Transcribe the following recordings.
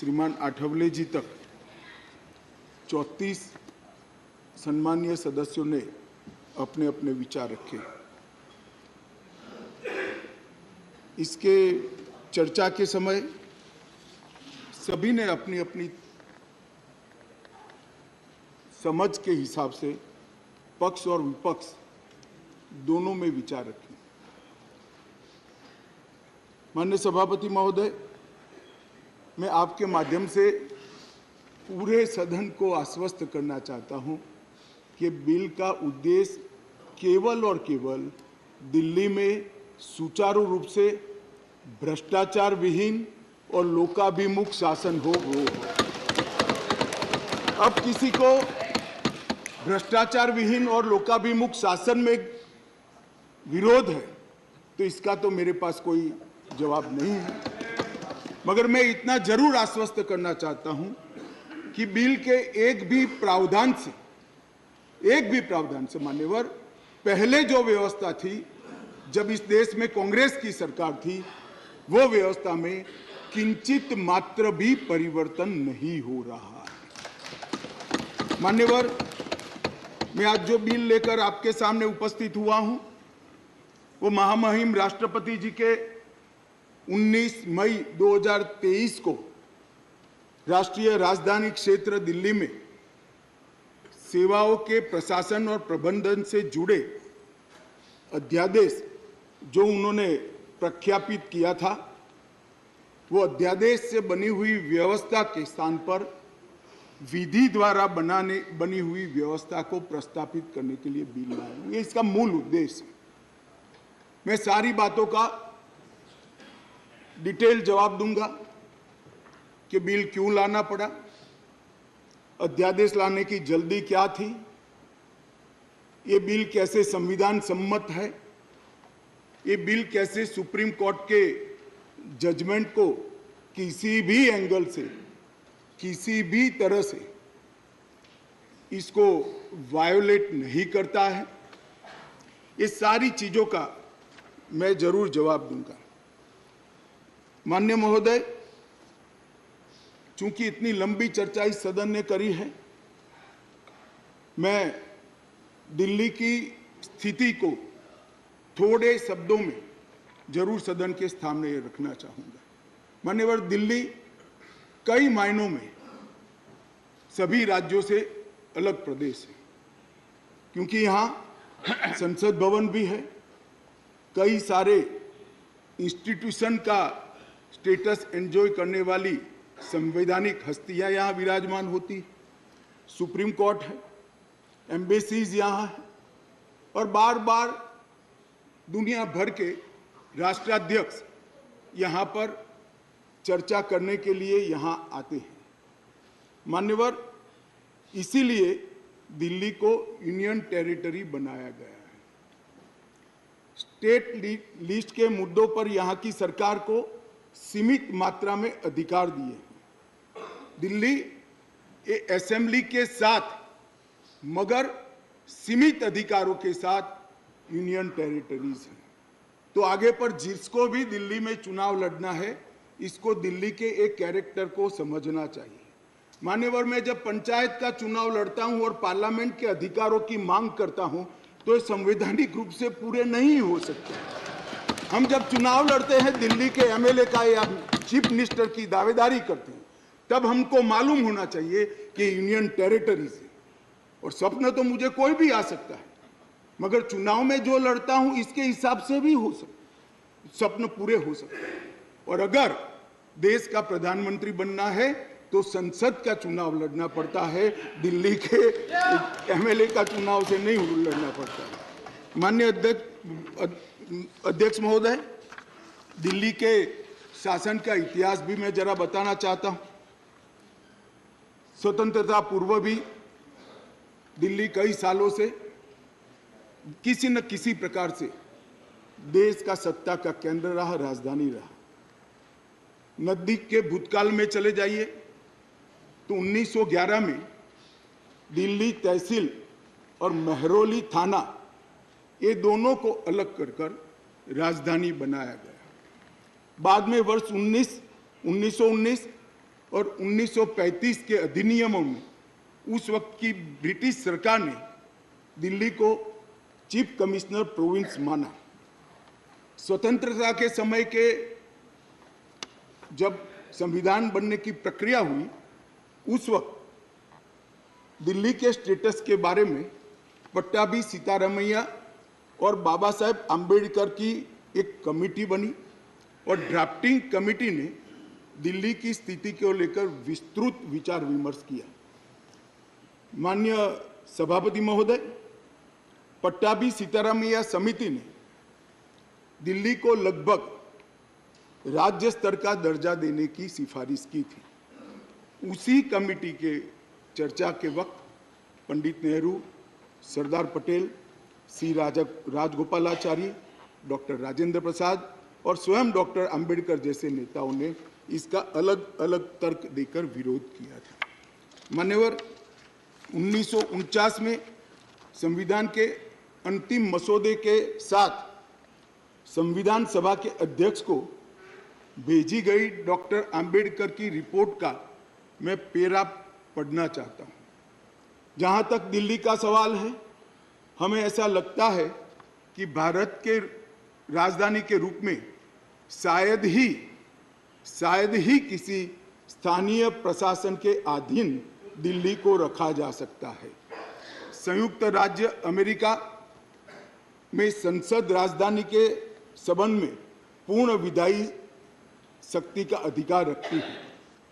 श्रीमान आठवले जी तक 34 सम्मानीय सदस्यों ने अपने अपने विचार रखे। इसके चर्चा के समय सभी ने अपनी अपनी समझ के हिसाब से पक्ष और विपक्ष दोनों में विचार रखे। माननीय सभापति महोदय, मैं आपके माध्यम से पूरे सदन को आश्वस्त करना चाहता हूं कि बिल का उद्देश्य केवल और केवल दिल्ली में सुचारू रूप से भ्रष्टाचार विहीन और लोकाभिमुख शासन हो। अब किसी को भ्रष्टाचार विहीन और लोकाभिमुख शासन में विरोध है तो इसका तो मेरे पास कोई जवाब नहीं है, मगर मैं इतना जरूर आश्वस्त करना चाहता हूं कि बिल के एक भी प्रावधान से मान्यवर पहले जो व्यवस्था थी जब इस देश में कांग्रेस की सरकार थी, वो व्यवस्था में किंचित मात्र भी परिवर्तन नहीं हो रहा है। मान्यवर, मैं आज जो बिल लेकर आपके सामने उपस्थित हुआ हूं वो महामहिम राष्ट्रपति जी के 19 मई 2023 को राष्ट्रीय राजधानी क्षेत्र दिल्ली में सेवाओं के प्रशासन और प्रबंधन से जुड़े अध्यादेश जो उन्होंने प्रख्यापित किया था, वो अध्यादेश से बनी हुई व्यवस्था के स्थान पर विधि द्वारा बनी हुई व्यवस्था को प्रस्तावित करने के लिए बिल लाया। ये इसका मूल उद्देश्य है। मैं सारी बातों का डिटेल जवाब दूंगा कि बिल क्यों लाना पड़ा, अध्यादेश लाने की जल्दी क्या थी, ये बिल कैसे संविधान सम्मत है, ये बिल कैसे सुप्रीम कोर्ट के जजमेंट को किसी भी एंगल से, किसी भी तरह से इसको वायोलेट नहीं करता है। ये सारी चीजों का मैं जरूर जवाब दूंगा। माननीय महोदय, चूंकि इतनी लंबी चर्चा इस सदन ने करी है, मैं दिल्ली की स्थिति को थोड़े शब्दों में जरूर सदन के सामने रखना चाहूंगा। मान्यवर, दिल्ली कई मायनों में सभी राज्यों से अलग प्रदेश है, क्योंकि यहाँ संसद भवन भी है, कई सारे इंस्टीट्यूशन का स्टेटस एंजॉय करने वाली संवैधानिक हस्तियां यहाँ विराजमान होती, सुप्रीम कोर्ट है, एम्बेसीज यहाँ है और बार बार दुनिया भर के राष्ट्राध्यक्ष यहाँ पर चर्चा करने के लिए यहाँ आते हैं। मान्यवर, इसीलिए दिल्ली को यूनियन टेरिटरी बनाया गया है। स्टेट लिस्ट के मुद्दों पर यहाँ की सरकार को सीमित मात्रा में अधिकार दिए हैं। दिल्ली असेंबली के साथ मगर सीमित अधिकारों के साथ यूनियन टेरिटरीज है। तो आगे पर जिसको भी दिल्ली में चुनाव लड़ना है, इसको दिल्ली के एक कैरेक्टर को समझना चाहिए। मान्यवर, मैं जब पंचायत का चुनाव लड़ता हूं और पार्लियामेंट के अधिकारों की मांग करता हूं तो ये संवैधानिक रूप से पूरे नहीं हो सकते। हम जब चुनाव लड़ते हैं दिल्ली के एमएलए का या चीफ मिनिस्टर की दावेदारी करते हैं, तब हमको मालूम होना चाहिए कि यूनियन टेरिटरीज है। और सपना तो मुझे कोई भी आ सकता है, मगर चुनाव में जो लड़ता हूं इसके हिसाब से भी हो सकता, सपने पूरे हो सकते हैं। और अगर देश का प्रधानमंत्री बनना है तो संसद का चुनाव लड़ना पड़ता है, दिल्ली के एमएलए का चुनाव से नहीं लड़ना पड़ता है। माननीय अध्यक्ष महोदय, दिल्ली के शासन का इतिहास भी मैं जरा बताना चाहता हूं। स्वतंत्रता पूर्व भी दिल्ली कई सालों से किसी न किसी प्रकार से देश का सत्ता का केंद्र रहा, राजधानी रहा। नजदीक के भूतकाल में चले जाइए तो 1911 में दिल्ली तहसील और महरौली थाना, ये दोनों को अलग कर राजधानी बनाया गया। बाद में वर्ष 1919 और 1935 के अधिनियमों में उस वक्त की ब्रिटिश सरकार ने दिल्ली को चीफ कमिश्नर प्रोविंस माना। स्वतंत्रता के समय के जब संविधान बनने की प्रक्रिया हुई, उस वक्त दिल्ली के स्टेटस के बारे में पट्टाभी सीतारामैया और बाबा साहेब आम्बेडकर की एक कमेटी बनी और ड्राफ्टिंग कमेटी ने दिल्ली की स्थिति को लेकर विस्तृत विचार विमर्श किया। माननीय सभापति महोदय, पट्टाभी सीतारामैया समिति ने दिल्ली को लगभग राज्य स्तर का दर्जा देने की सिफारिश की थी। उसी कमेटी के चर्चा के वक्त पंडित नेहरू, सरदार पटेल, सी राजगोपालाचारी, डॉक्टर राजेंद्र प्रसाद और स्वयं डॉक्टर अंबेडकर जैसे नेताओं ने इसका अलग अलग तर्क देकर विरोध किया था। मान्यवर, 1949 में संविधान के अंतिम मसौदे के साथ संविधान सभा के अध्यक्ष को भेजी गई डॉक्टर अंबेडकर की रिपोर्ट का मैं पेरा पढ़ना चाहता हूं। जहां तक दिल्ली का सवाल है, हमें ऐसा लगता है कि भारत के राजधानी के रूप में शायद ही किसी स्थानीय प्रशासन के अधीन दिल्ली को रखा जा सकता है। संयुक्त राज्य अमेरिका में संसद राजधानी के संबंध में पूर्ण विधायी शक्ति का अधिकार रखती है।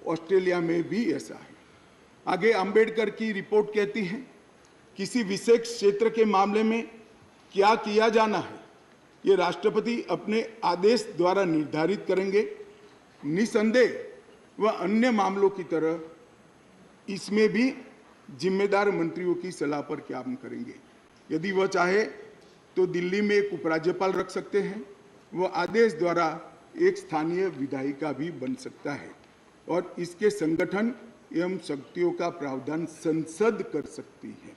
ऑस्ट्रेलिया में भी ऐसा है। आगे अंबेडकर की रिपोर्ट कहती है, किसी विशेष क्षेत्र के मामले में क्या किया जाना है, ये राष्ट्रपति अपने आदेश द्वारा निर्धारित करेंगे। निसंदेह वह अन्य मामलों की तरह इसमें भी जिम्मेदार मंत्रियों की सलाह पर काम करेंगे। यदि वह चाहे तो दिल्ली में एक उपराज्यपाल रख सकते हैं। वह आदेश द्वारा एक स्थानीय विधायिका भी बन सकता है और इसके संगठन एवं शक्तियों का प्रावधान संसद कर सकती है।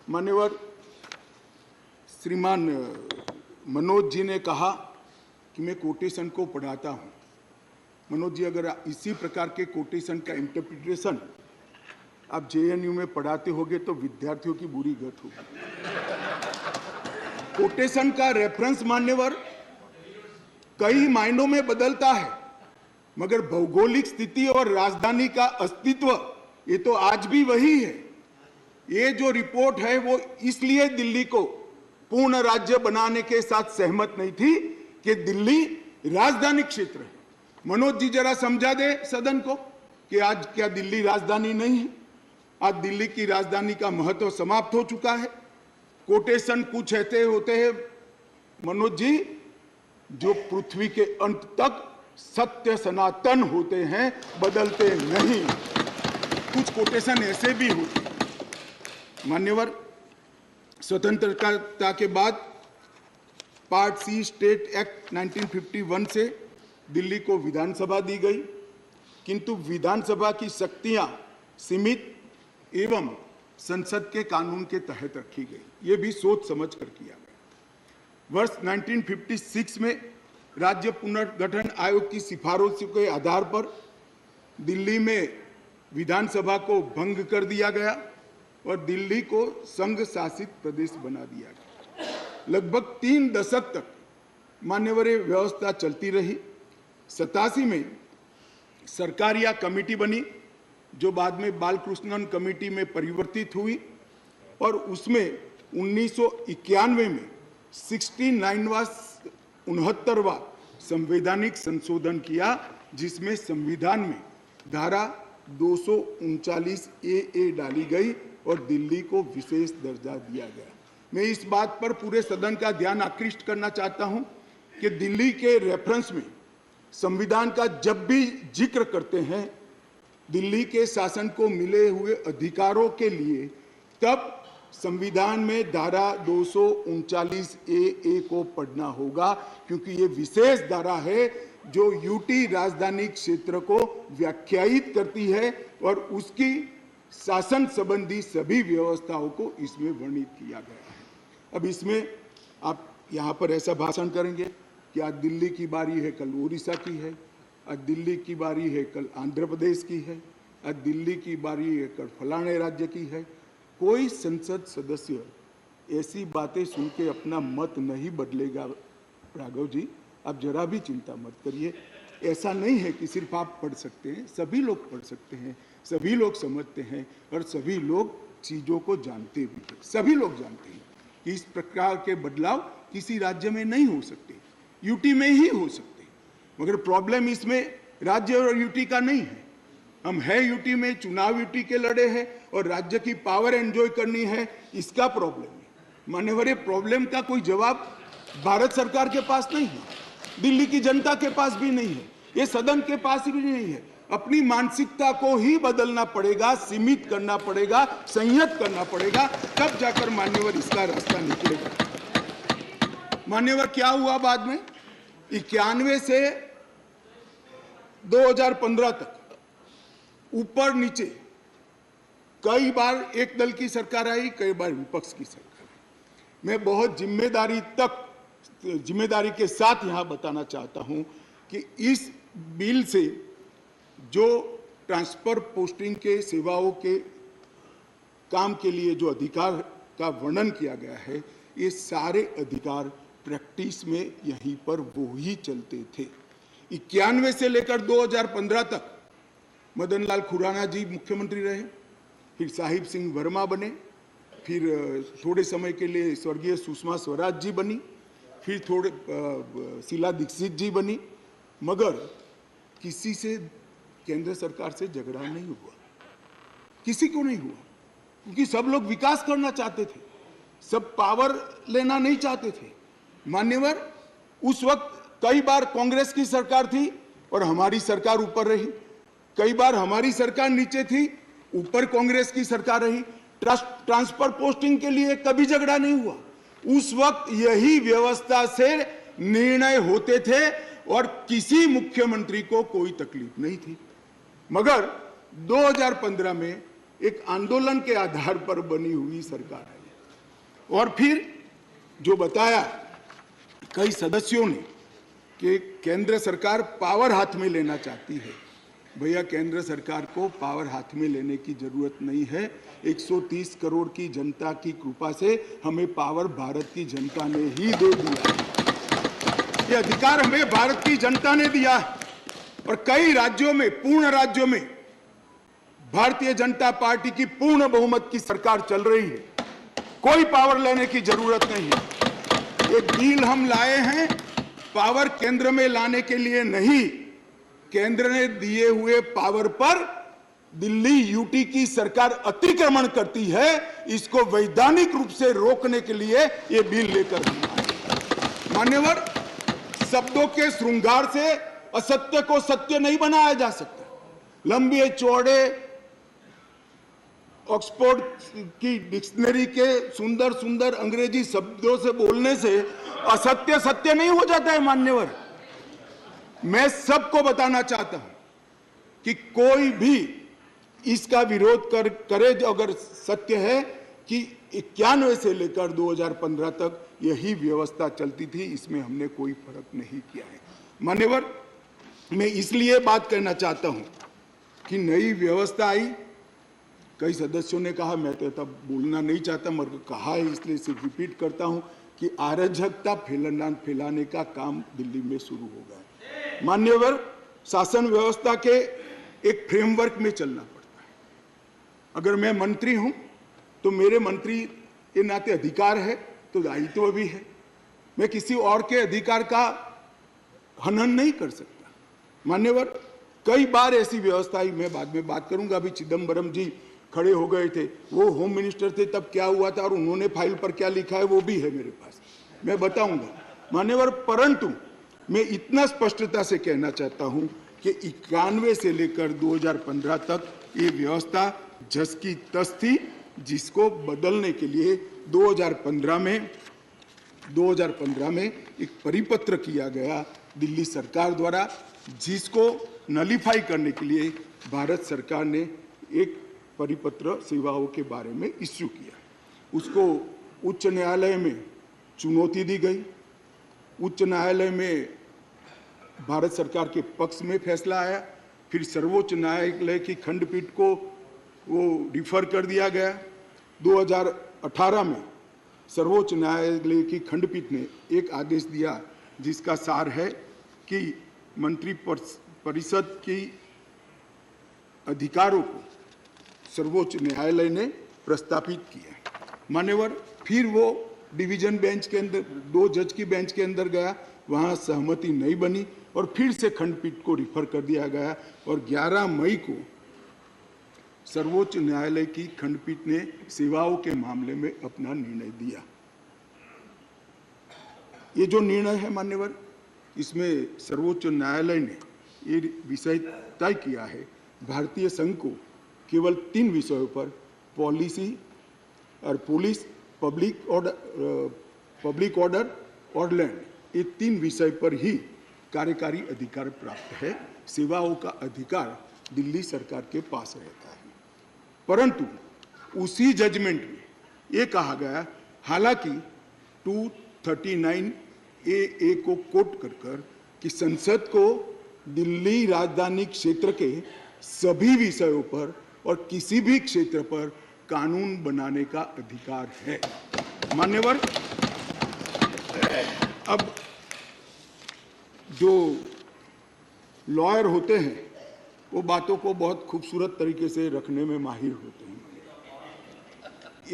मान्यवर, श्रीमान मनोज जी ने कहा कि मैं कोटेशन को पढ़ाता हूं। मनोज जी, अगर इसी प्रकार के कोटेशन का इंटरप्रिटेशन आप जेएनयू में पढ़ाते होंगे तो विद्यार्थियों की बुरी गत होगी। कोटेशन का रेफरेंस मान्यवर कई मायनों में बदलता है, मगर भौगोलिक स्थिति और राजधानी का अस्तित्व ये तो आज भी वही है। ये जो रिपोर्ट है वो इसलिए दिल्ली को पूर्ण राज्य बनाने के साथ सहमत नहीं थी कि दिल्ली राजधानी क्षेत्र है। मनोज जी जरा समझा दे सदन को कि आज क्या दिल्ली राजधानी नहीं है? आज दिल्ली की राजधानी का महत्व समाप्त हो चुका है। कोटेशन कुछ ऐसे होते हैं मनोज जी, जो पृथ्वी के अंत तक सत्य सनातन होते हैं, बदलते नहीं। कुछ कोटेशन ऐसे भी होते हैं। मान्यवर, स्वतंत्रता के बाद पार्ट सी स्टेट एक्ट 1951 से दिल्ली को विधानसभा दी गई, किंतु विधानसभा की शक्तियां सीमित एवं संसद के कानून के तहत रखी गई। ये भी सोच समझ कर किया गया। वर्ष 1956 में राज्य पुनर्गठन आयोग की सिफारिशों के आधार पर दिल्ली में विधानसभा को भंग कर दिया गया और दिल्ली को संघ शासित प्रदेश बना दिया गया। लगभग 3 दशक तक मान्यवर व्यवस्था चलती रही। 87 में सरकार या कमेटी बनी, जो बाद में बालकृष्णन कमेटी में परिवर्तित हुई और उसमें 1991 में 69वां संवैधानिक संशोधन किया, जिसमें संविधान में धारा 239 ए डाली गई और दिल्ली को विशेष दर्जा दिया गया। मैं इस बात पर पूरे सदन का ध्यान आकृष्ट करना चाहता हूं कि दिल्ली के रेफरेंस में संविधान का जब भी जिक्र करते हैं दिल्ली के शासन को मिले हुए अधिकारों के लिए, तब संविधान में धारा 239 ए को पढ़ना होगा, क्योंकि ये विशेष धारा है जो यूटी राजधानी क्षेत्र को व्याख्यायित करती है और उसकी शासन संबंधी सभी व्यवस्थाओं को इसमें वर्णित किया गया है। अब इसमें आप यहाँ पर ऐसा भाषण करेंगे कि आज दिल्ली की बारी है, कल उड़ीसा की है, आज दिल्ली की बारी है, कल आंध्र प्रदेश की है, आज दिल्ली की बारी है, कल फलाने राज्य की है। कोई संसद सदस्य ऐसी बातें सुन के अपना मत नहीं बदलेगा। राघव जी, आप जरा भी चिंता मत करिए। ऐसा नहीं है कि सिर्फ आप पढ़ सकते हैं, सभी लोग पढ़ सकते हैं, सभी लोग समझते हैं और सभी लोग चीज़ों को जानते भी हैं। सभी लोग जानते हैं कि इस प्रकार के बदलाव किसी राज्य में नहीं हो सकते, यूटी में ही हो सकते। मगर प्रॉब्लम इसमें राज्य और यूटी का नहीं है। हम है यूटी में, चुनाव यूटी के लड़े हैं और राज्य की पावर एंजॉय करनी है, इसका प्रॉब्लम है। मान्यवर, ये प्रॉब्लम का कोई जवाब भारत सरकार के पास नहीं है, दिल्ली की जनता के पास भी नहीं है, ये सदन के पास भी नहीं है। अपनी मानसिकता को ही बदलना पड़ेगा, सीमित करना पड़ेगा, संयत करना पड़ेगा, तब जाकर मान्यवर इसका रास्ता निकलेगा। मान्यवर, क्या हुआ बाद में? 91 से 2015 तक ऊपर नीचे कई बार एक दल की सरकार आई, कई बार विपक्ष की सरकार आई। मैं बहुत जिम्मेदारी के साथ यहां बताना चाहता हूं कि इस बिल से जो ट्रांसफर पोस्टिंग के सेवाओं के काम के लिए जो अधिकार का वर्णन किया गया है, ये सारे अधिकार प्रैक्टिस में यहीं पर वो ही चलते थे। 91 से लेकर 2015 तक मदन लाल खुराना जी मुख्यमंत्री रहे, फिर साहिब सिंह वर्मा बने, फिर थोड़े समय के लिए स्वर्गीय सुषमा स्वराज जी बनी, फिर थोड़े शीला दीक्षित जी बनी। मगर किसी से केंद्र सरकार से झगड़ा नहीं हुआ, किसी को नहीं हुआ, क्योंकि सब लोग विकास करना चाहते थे, सब पावर लेना नहीं चाहते थे। मान्यवर, उस वक्त कई बार कांग्रेस की सरकार थी और हमारी सरकार ऊपर रही, कई बार हमारी सरकार नीचे थी, ऊपर कांग्रेस की सरकार रही। ट्रांसफर पोस्टिंग के लिए कभी झगड़ा नहीं हुआ। उस वक्त यही व्यवस्था से निर्णय होते थे और किसी मुख्यमंत्री को कोई तकलीफ नहीं थी। मगर 2015 में एक आंदोलन के आधार पर बनी हुई सरकार है और फिर जो बताया कई सदस्यों ने कि केंद्र सरकार पावर हाथ में लेना चाहती है। भैया, केंद्र सरकार को पावर हाथ में लेने की जरूरत नहीं है। 130 करोड़ की जनता की कृपा से हमें पावर भारत की जनता ने ही दे दिया है। ये अधिकार हमें भारत की जनता ने दिया है और कई राज्यों में, पूर्ण राज्यों में भारतीय जनता पार्टी की पूर्ण बहुमत की सरकार चल रही है। कोई पावर लेने की जरूरत नहीं है। एक बिल हम लाए हैं पावर केंद्र में लाने के लिए नहीं, केंद्र ने दिए हुए पावर पर दिल्ली यूटी की सरकार अतिक्रमण करती है, इसको वैधानिक रूप से रोकने के लिए ये बिल लेकर आए। मान्यवर, शब्दों के श्रृंगार से असत्य को सत्य नहीं बनाया जा सकता। लंबे चौड़े ऑक्सफोर्ड की डिक्शनरी के सुंदर सुंदर अंग्रेजी शब्दों से बोलने से असत्य सत्य नहीं हो जाता है। मान्यवर, मैं सबको बताना चाहता हूं कि कोई भी इसका विरोध करे अगर सत्य है कि 91 से लेकर 2015 तक यही व्यवस्था चलती थी, इसमें हमने कोई फर्क नहीं किया है। मान्यवर, मैं इसलिए बात करना चाहता हूं कि नई व्यवस्था आई। कई सदस्यों ने कहा, मैं तो तब बोलना नहीं चाहता मगर कहा है इसलिए सिर्फ रिपीट करता हूं कि अराजकता फैलाने का काम दिल्ली में शुरू हो गया है। मान्यवर, शासन व्यवस्था के एक फ्रेमवर्क में चलना पड़ता है। अगर मैं मंत्री हूं तो मेरे मंत्री के नाते अधिकार है तो दायित्व भी है। मैं किसी और के अधिकार का हनन नहीं कर सकता। मान्यवर, कई बार ऐसी व्यवस्था आई, मैं बाद में बात करूंगा। अभी चिदम्बरम जी खड़े हो गए थे, वो होम मिनिस्टर थे, तब क्या हुआ था और उन्होंने फाइल पर क्या लिखा है वो भी है मेरे पास, मैं बताऊंगा। मान्यवर, परंतु मैं इतना स्पष्टता से कहना चाहता हूं कि 91 से लेकर 2015 तक ये व्यवस्था जस की तस थी, जिसको बदलने के लिए 2015 में एक परिपत्र किया गया दिल्ली सरकार द्वारा, जिसको नलीफाई करने के लिए भारत सरकार ने एक परिपत्र सेवाओं के बारे में इश्यू किया। उसको उच्च न्यायालय में चुनौती दी गई। उच्च न्यायालय में भारत सरकार के पक्ष में फैसला आया, फिर सर्वोच्च न्यायालय की खंडपीठ को वो रिफर कर दिया गया। 2018 में सर्वोच्च न्यायालय की खंडपीठ ने एक आदेश दिया जिसका सार है कि मंत्री परिषद की अधिकारों को सर्वोच्च न्यायालय ने प्रस्तावित किया। मान्यवर फिर वो डिवीजन बेंच के अंदर 2 जज की बेंच के अंदर गया, वहां सहमति नहीं बनी और फिर से खंडपीठ को रिफर कर दिया गया और 11 मई को सर्वोच्च न्यायालय की खंडपीठ ने सेवाओं के मामले में अपना निर्णय दिया। ये जो निर्णय है मान्यवर, इसमें सर्वोच्च न्यायालय ने ये विषय तय किया है भारतीय संघ को केवल 3 विषयों पर पॉलिसी और पुलिस, पब्लिक ऑर्डर और लैंड, ये 3 विषय पर ही कार्यकारी अधिकार प्राप्त है। सेवाओं का अधिकार दिल्ली सरकार के पास रहता है। परंतु उसी जजमेंट में ये कहा गया, हालांकि 239A को कोट कर कि संसद को दिल्ली राजधानी क्षेत्र के सभी विषयों पर और किसी भी क्षेत्र पर कानून बनाने का अधिकार है। मान्यवर, अब जो लॉयर होते हैं वो बातों को बहुत खूबसूरत तरीके से रखने में माहिर होते हैं।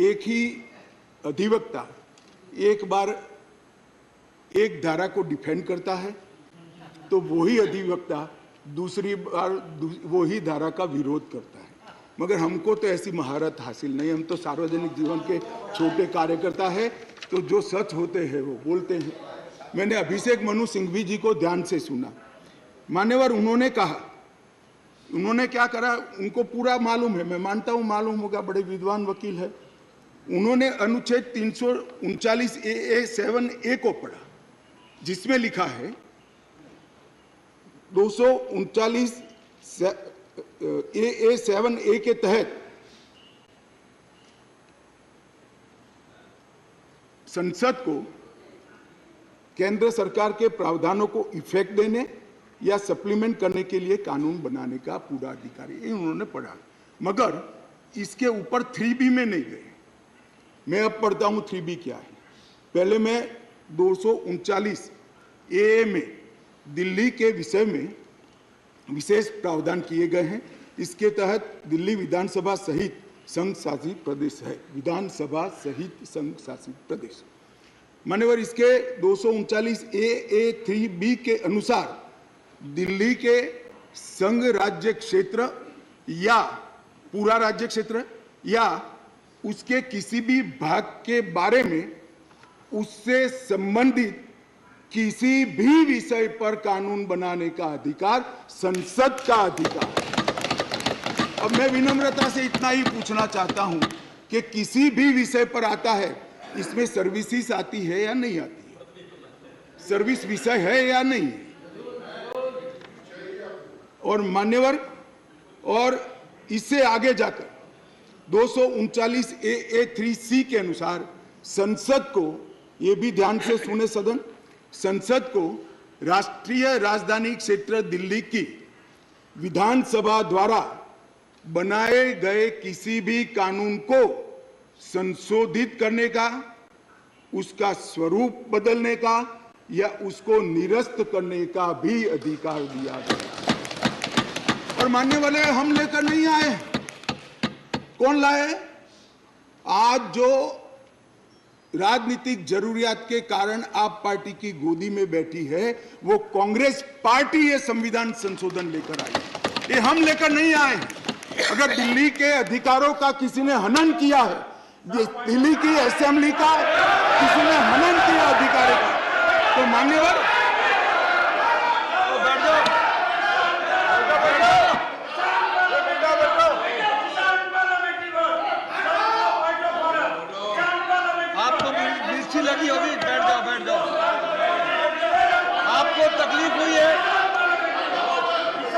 एक ही अधिवक्ता एक बार एक धारा को डिफेंड करता है तो वही अधिवक्ता दूसरी बार वही धारा का विरोध करता है। मगर हमको तो ऐसी महारत हासिल नहीं, हम तो सार्वजनिक जीवन के छोटे कार्यकर्ता है, तो जो सच होते हैं वो बोलते हैं। मैंने अभिषेक मनु सिंघवी जी को ध्यान से सुना। मान्यवर, उन्होंने कहा, उन्होंने क्या करा उनको पूरा मालूम है, मैं मानता हूं मालूम होगा, बड़े विद्वान वकील है। उन्होंने अनुच्छेद 339A7A को पढ़ा जिसमें लिखा है 239AA7A के तहत संसद को केंद्र सरकार के प्रावधानों को इफेक्ट देने या सप्लीमेंट करने के लिए कानून बनाने का पूरा अधिकार है। उन्होंने पढ़ा, मगर इसके ऊपर 3B में नहीं गए। मैं अब पढ़ता हूं 3B क्या है। पहले मैं 239A में दिल्ली के विषय में विशेष प्रावधान किए गए हैं। इसके तहत दिल्ली विधानसभा सहित संघ शासित प्रदेश है, विधानसभा सहित संघ शासित प्रदेश। मान्यवर, इसके 239A3B के अनुसार दिल्ली के संघ राज्य क्षेत्र या पूरा राज्य क्षेत्र या उसके किसी भी भाग के बारे में उससे संबंधित किसी भी विषय पर कानून बनाने का अधिकार संसद का अधिकार। अब मैं विनम्रता से इतना ही पूछना चाहता हूं कि किसी भी विषय पर आता है, इसमें सर्विसेज आती है या नहीं आती है? सर्विस विषय है या नहीं है? और मान्यवर, और इससे आगे जाकर 239AA3C के अनुसार संसद को, ये भी ध्यान से सुने सदन, संसद को राष्ट्रीय राजधानी क्षेत्र दिल्ली की विधानसभा द्वारा बनाए गए किसी भी कानून को संशोधित करने का, उसका स्वरूप बदलने का या उसको निरस्त करने का भी अधिकार दिया गया। और मानने वाले हम लेकर नहीं आए, कौन लाए? आज जो राजनीतिक जरूरियात के कारण आप पार्टी की गोदी में बैठी है, वो कांग्रेस पार्टी ये संविधान संशोधन लेकर आई। ये हम लेकर नहीं आए। अगर दिल्ली के अधिकारों का किसी ने हनन किया है, दिल्ली की असेंबली का किसी ने हनन किया अधिकारों का, तो मान्यवर लगी होगी, बैठ जाओ बैठ जाओ। आपको तकलीफ हुई है?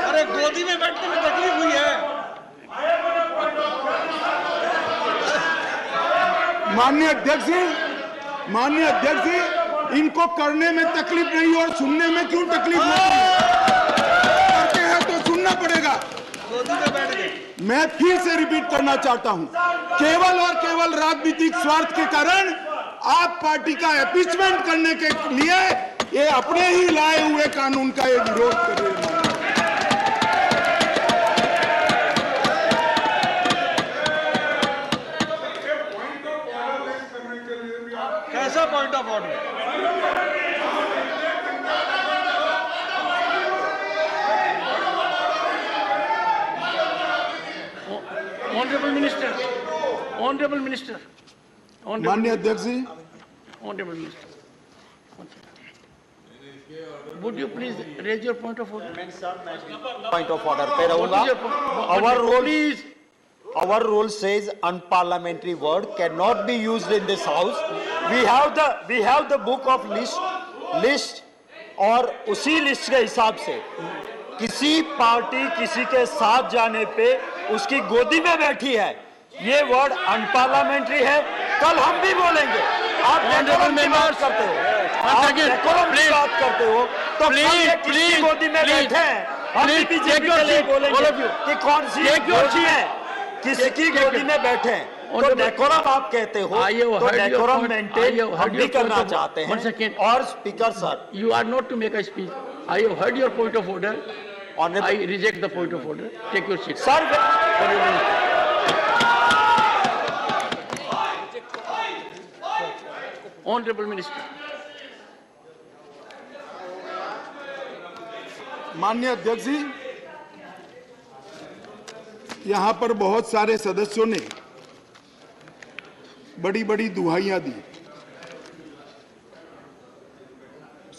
अरे गोदी में बैठने में तकलीफ हुई है? माननीय अध्यक्ष जी, इनको करने में तकलीफ नहीं और सुनने में क्यों तकलीफ होती है? करते हैं तो सुनना पड़ेगा। गोदी में बैठ गए। मैं फिर से रिपीट करना चाहता हूं, केवल और केवल राजनीतिक स्वार्थ के कारण आप पार्टी का अपीचमेंट करने के लिए ये अपने ही लाए हुए कानून का ये विरोध कर रहे हैं। कैसा point of order? Honorable Minister, Honorable Minister, माननीय अध्यक्ष जी, Honorable Minister. Would you please raise your point of order? Point of order पे What रहूंगा. is your point? Our rule, Please, our rule says unparliamentary word cannot be used in this house. We have the book of list और उसी list के हिसाब से किसी party किसी के साथ जाने पे उसकी गोदी में बैठी है, ये वर्ड अनपार्लियामेंट्री है. कल हम भी बोलेंगे. आप डेकोरम की बात करते हो, आप डेकोरम की बात करते हो, तो कल ये किसकी गोदी में बैठे हैं हम भी बीजेपी के लिए बोलेंगे कि कौन सी गोदी है, किसकी गोदी में बैठे हैं. तो डेकोरम आप कहते हो, तो डेकोरम मेंटेन हम भी करना चाहते हैं. और speaker sir, you are not to make a speech. I have heard your point of order. I honourable reject the point of order. Take your seat. Sir, Honorable Minister. माननीय अध्यक्ष जी, यहां पर बहुत सारे सदस्यों ने बड़ी बड़ी दुहाइयां दी,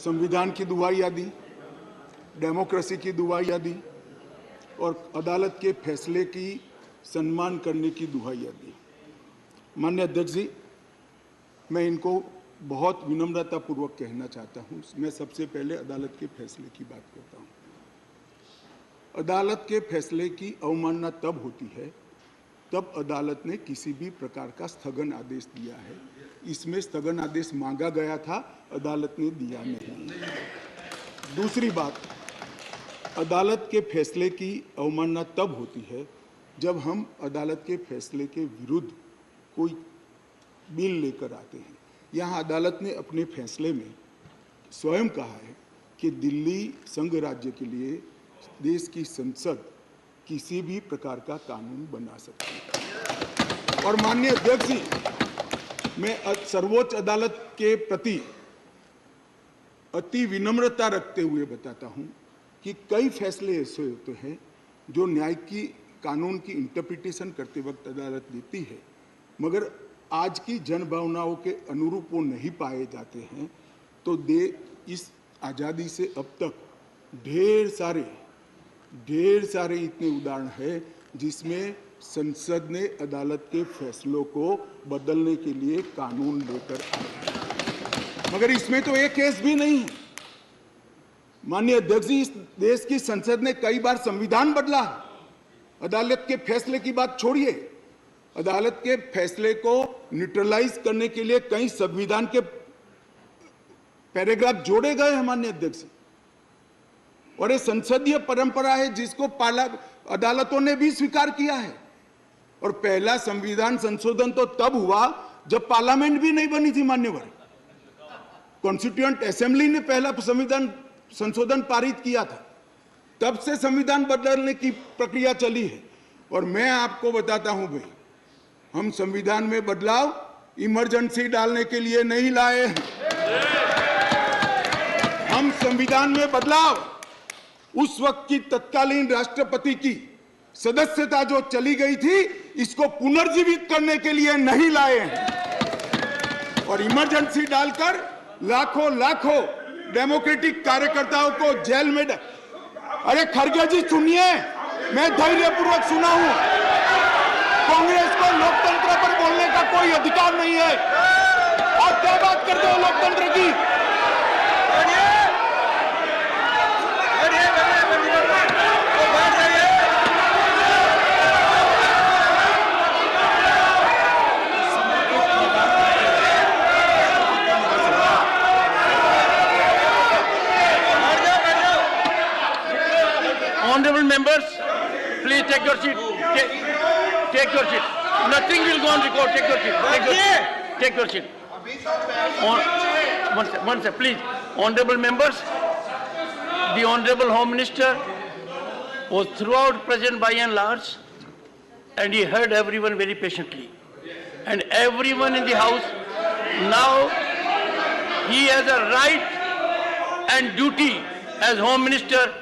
संविधान की दुहाइयां दी, डेमोक्रेसी की दुहाइयां दी और अदालत के फैसले की सम्मान करने की दुहाइयां दी. माननीय अध्यक्ष जी, मैं इनको बहुत विनम्रता पूर्वक कहना चाहता हूं. मैं सबसे पहले अदालत के फैसले की बात करता हूं. अदालत के फैसले की अवमानना तब होती है तब अदालत ने किसी भी प्रकार का स्थगन आदेश दिया है. इसमें स्थगन आदेश मांगा गया था, अदालत ने दिया नहीं. दूसरी बात, अदालत के फैसले की अवमानना तब होती है जब हम अदालत के फैसले के विरुद्ध कोई बिल लेकर आते हैं. यहाँ अदालत ने अपने फैसले में स्वयं कहा है कि दिल्ली संघ राज्य के लिए देश की संसद किसी भी प्रकार का कानून बना सकती है. और माननीय अध्यक्ष जी, मैं सर्वोच्च अदालत के प्रति अति विनम्रता रखते हुए बताता हूं कि कई फैसले ऐसे होते हैं जो न्याय की कानून की इंटरप्रिटेशन करते वक्त अदालत देती है, मगर आज की जनभावनाओं के अनुरूप वो नहीं पाए जाते हैं. तो इस आज़ादी से अब तक ढेर सारे इतने उदाहरण हैं जिसमें संसद ने अदालत के फैसलों को बदलने के लिए कानून लेकर आए, मगर इसमें तो एक केस भी नहीं है. माननीय अध्यक्ष जी, इस देश की संसद ने कई बार संविधान बदला. अदालत के फैसले की बात छोड़िए, अदालत के फैसले को न्यूट्रलाइज करने के लिए कई संविधान के पैराग्राफ जोड़े गए हैं माननीय अध्यक्ष. और ये संसदीय परंपरा है जिसको अदालतों ने भी स्वीकार किया है. और पहला संविधान संशोधन तो तब हुआ जब पार्लियामेंट भी नहीं बनी थी मान्यवर. कॉन्स्टिट्यूएंट असेंबली ने पहला संविधान संशोधन पारित किया था, तब से संविधान बदलने की प्रक्रिया चली है. और मैं आपको बताता हूं भाई, हम संविधान में बदलाव इमरजेंसी डालने के लिए नहीं लाए हैं. हम संविधान में बदलाव उस वक्त की तत्कालीन राष्ट्रपति की सदस्यता जो चली गई थी, इसको पुनर्जीवित करने के लिए नहीं लाए हैं. और इमरजेंसी डालकर लाखों डेमोक्रेटिक कार्यकर्ताओं को जेल में अरे खड़गे जी सुनिए, मैं धैर्यपूर्वक सुना हूं. कांग्रेस को लोकतंत्र पर बोलने का कोई अधिकार नहीं है. आप क्या बात करते हो लोकतंत्र की? Take your seat. Nothing will go on record. Take your seat. Take your seat. One sec, please. Honorable members, the Honorable Home Minister was throughout present by and large, and he heard everyone very patiently. And everyone in the House, now he has a right and duty as Home Minister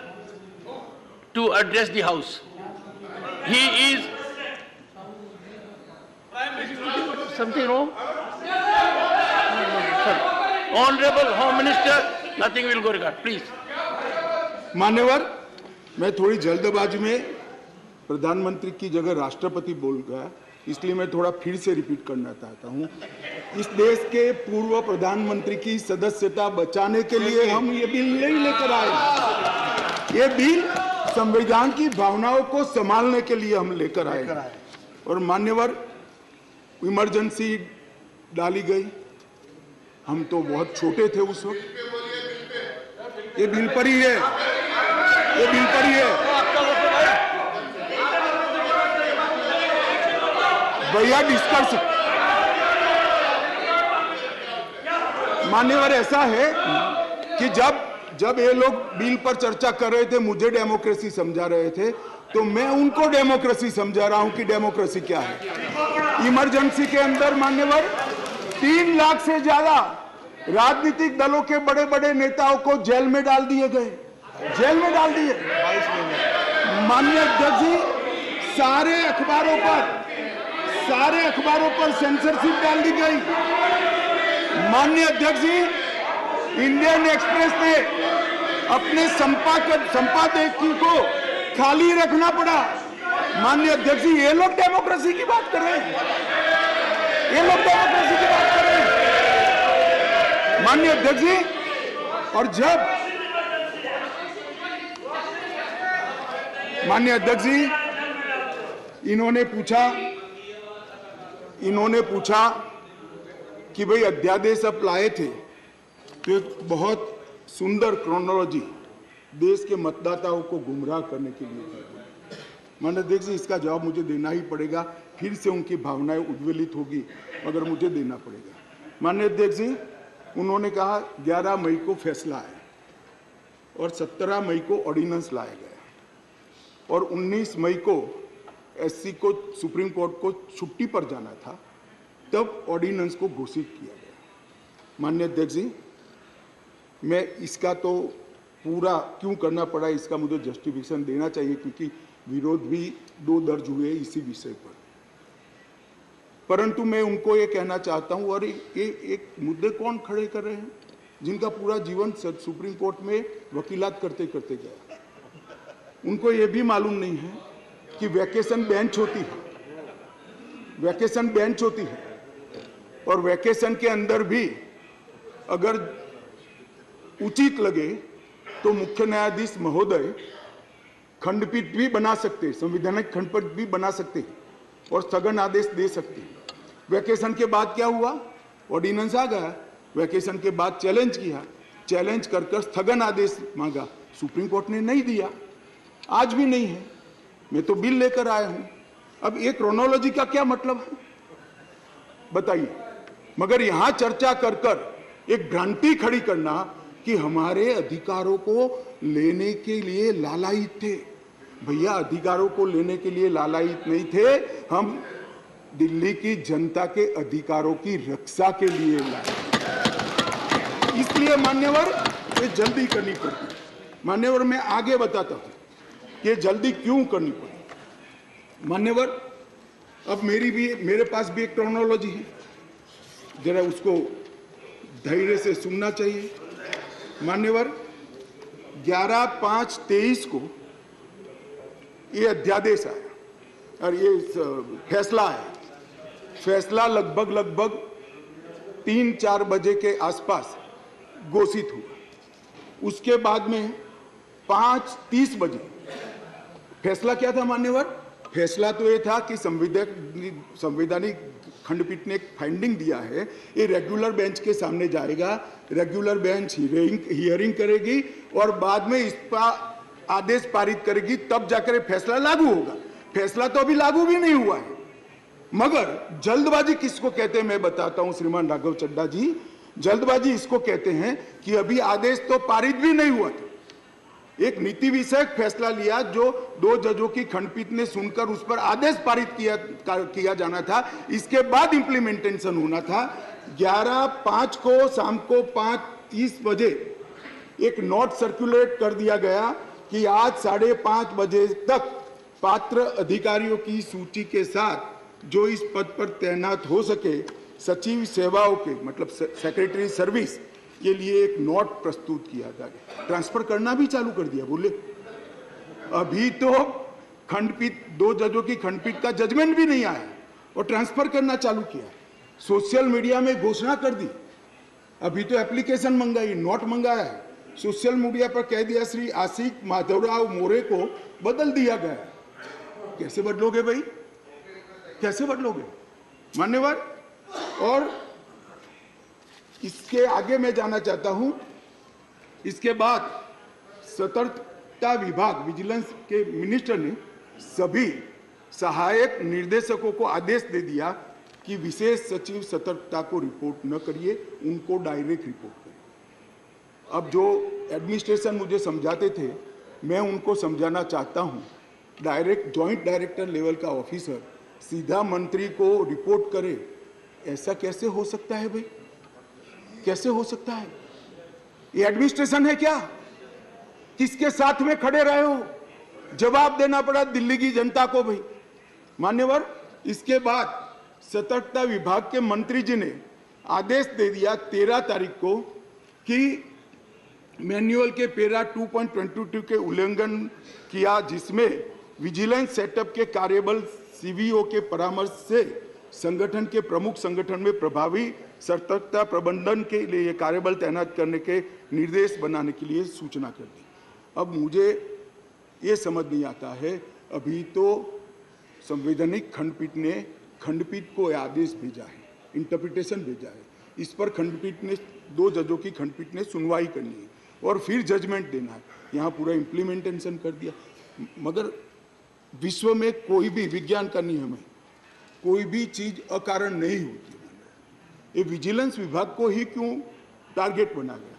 to address the House. He is... Something wrong? Honorable Home Minister, nothing will go regard. Please. मान्यवर, मैं थोड़ी जल्दबाजी में प्रधानमंत्री की जगह राष्ट्रपति बोल गया, इसलिए मैं थोड़ा फिर से रिपीट करना चाहता हूं। इस देश के पूर्व प्रधानमंत्री की सदस्यता बचाने के लिए हम ये बिल नहीं लेकर आए। ये बिल संविधान की भावनाओं को संभालने के लिए हम लेकर आए। और मान्यवर, इमरजेंसी डाली गई, हम तो बहुत छोटे थे उस वक्त। ये बिल पर ही है, ये बिल पर ही है। भैया डिस्कस, मान्यवर ऐसा है कि जब ये लोग बिल पर चर्चा कर रहे थे, मुझे डेमोक्रेसी समझा रहे थे, तो मैं उनको डेमोक्रेसी समझा रहा हूं कि डेमोक्रेसी क्या है। इमरजेंसी के अंदर मान्यवर 3 लाख से ज्यादा राजनीतिक दलों के बड़े बड़े नेताओं को जेल में डाल दिए गए, जेल में डाल दिए। माननीय अध्यक्ष जी, सारे अखबारों पर सेंसरशिप डाल दी गई। माननीय अध्यक्ष जी, इंडियन एक्सप्रेस ने अपने संपादकीय को खाली रखना पड़ा। माननीय अध्यक्ष जी, ये लोग डेमोक्रेसी की बात कर रहे हैं, ये लोग डेमोक्रेसी की बात कर रहे हैं। माननीय अध्यक्ष जी, और जब माननीय अध्यक्ष जी इन्होंने पूछा कि भाई अध्यादेश आप लाए थे, तो एक बहुत सुंदर क्रोनोलॉजी देश के मतदाताओं को गुमराह करने के लिए। माननीय अध्यक्ष जी, इसका जवाब मुझे देना ही पड़ेगा, फिर से उनकी भावनाएं उद्वेलित होगी, मगर मुझे देना पड़ेगा। माननीय अध्यक्ष जी, उन्होंने कहा 11 मई को फैसला है और 17 मई को ऑर्डिनेंस लाया गया और 19 मई को एससी को सुप्रीम कोर्ट को छुट्टी पर जाना था, तब ऑर्डिनेंस को घोषित किया गया। माननीय अध्यक्ष जी, मैं इसका तो पूरा क्यों करना पड़ा, इसका मुझे जस्टिफिकेशन देना चाहिए, क्योंकि विरोध भी 2 दर्ज हुए इसी विषय पर। परंतु मैं उनको ये कहना चाहता हूं, और ये एक मुद्दे कौन खड़े कर रहे हैं जिनका पूरा जीवन सुप्रीम कोर्ट में वकीलात करते करते गया। उनको ये भी मालूम नहीं है कि वैकेशन बेंच होती है, वैकेशन बेंच होती है, और वैकेशन के अंदर भी अगर उचित लगे तो मुख्य न्यायाधीश महोदय खंडपीठ भी बना सकते हैं, संवैधानिक खंडपीठ भी बना सकते हैं और स्थगन आदेश दे सकते हैं। वैकेशन के बाद क्या हुआ, ऑर्डिनेंस आ गया, वैकेशन के बाद चैलेंज किया, चैलेंज कर स्थगन आदेश मांगा, सुप्रीम कोर्ट ने नहीं दिया, आज भी नहीं है। मैं तो बिल लेकर आया हूं। अब ये क्रोनोलॉजी का क्या मतलब है बताइए। मगर यहां चर्चा कर एक भ्रांति खड़ी करना कि हमारे अधिकारों को लेने के लिए लालायित थे। भैया, अधिकारों को लेने के लिए लालायित नहीं थे, हम दिल्ली की जनता के अधिकारों की रक्षा के लिए लाए। इसलिए मान्यवर, ये जल्दी करनी पड़ती। मान्यवर, मैं आगे बताता हूं कि जल्दी क्यों करनी पड़ी। मान्यवर, अब मेरे पास भी एक क्रोनोलॉजी है, जरा उसको धैर्य से सुनना चाहिए। मान्यवर, 11/5/23 को ये अध्यादेश आया और ये फैसला है। फैसला लगभग 3-4 बजे के आसपास घोषित हुआ। उसके बाद में 5:30 बजे फैसला क्या था मान्यवर? फैसला तो ये था कि संवैधानिक खंडपीठ ने एक फाइंडिंग दिया है, ये रेगुलर बेंच के सामने जाएगा, रेगुलर बेंच हियरिंग करेगी और बाद में इस पर आदेश पारित करेगी, तब जाकर फैसला लागू होगा। फैसला तो अभी लागू भी नहीं हुआ है। मगर जल्दबाजी किसको कहते हैं मैं बताता हूं श्रीमान राघव चड्ढा जी। जल्दबाजी इसको कहते हैं कि अभी आदेश तो पारित भी नहीं हुआ था, एक नीति विषयक फैसला लिया जो 2 जजों की खंडपीठ ने सुनकर उस पर आदेश पारित किया जाना था, इसके बाद इंप्लीमेंटेशन होना था। 11/5 को शाम को 5:30 बजे एक नोट सर्कुलेट कर दिया गया कि आज 5:30 बजे तक पात्र अधिकारियों की सूची के साथ जो इस पद पर तैनात हो सके सचिव सेवाओं के मतलब सेक्रेटरी सर्विस के लिए एक नोट प्रस्तुत किया गया। ट्रांसफर करना भी चालू कर दिया। बोले अभी तो खंडपीठ 2 जजों की खंडपीठ का जजमेंट भी नहीं आया और ट्रांसफर करना चालू किया। सोशल मीडिया में घोषणा कर दी, अभी तो एप्लीकेशन मंगाई, नोट मंगाया है। सोशल मीडिया पर कह दिया श्री आशिक माधवराव मोरे को बदल दिया गया। कैसे बदलोगे भाई, कैसे बदलोगे मान्यवर? और इसके आगे मैं जाना चाहता हूं। इसके बाद सतर्कता विभाग विजिलेंस के मिनिस्टर ने सभी सहायक निर्देशकों को आदेश दे दिया कि विशेष सचिव सतर्कता को रिपोर्ट न करिए, उनको डायरेक्ट रिपोर्ट करिए। अब जो एडमिनिस्ट्रेशन मुझे समझाते थे मैं उनको समझाना चाहता हूं, डायरेक्ट जॉइंट डायरेक्टर लेवल का ऑफिसर सीधा मंत्री को रिपोर्ट करे, ऐसा कैसे हो सकता है भाई? कैसे हो सकता है? ये एडमिनिस्ट्रेशन है क्या? किसके साथ में खड़े रहे हो? जवाब देना पड़ा दिल्ली की जनता को भाई। मान्यवर, इसके बाद सतर्कता विभाग के मंत्री जी ने आदेश दे दिया 13 तारीख को कि मैन्युअल के पैरा 2.22 के उल्लंघन किया, जिसमें विजिलेंस सेटअप के कार्यबल सीवीओ के परामर्श से संगठन के प्रमुख संगठन में प्रभावी सतर्कता प्रबंधन के लिए कार्यबल तैनात करने के निर्देश बनाने के लिए सूचना कर दी। अब मुझे ये समझ नहीं आता है, अभी तो संवैधानिक खंडपीठ ने खंडपीठ को आदेश भेजा है, इंटरप्रिटेशन भेजा है, इस पर खंडपीठ ने 2 जजों की खंडपीठ ने सुनवाई करनी है और फिर जजमेंट देना है। यहाँ पूरा इम्प्लीमेंटेशन कर दिया। मगर विश्व में कोई भी विज्ञान का नियम है, कोई भी चीज अकारण नहीं होती है। ये विजिलेंस विभाग को ही क्यों टारगेट बनाया गया?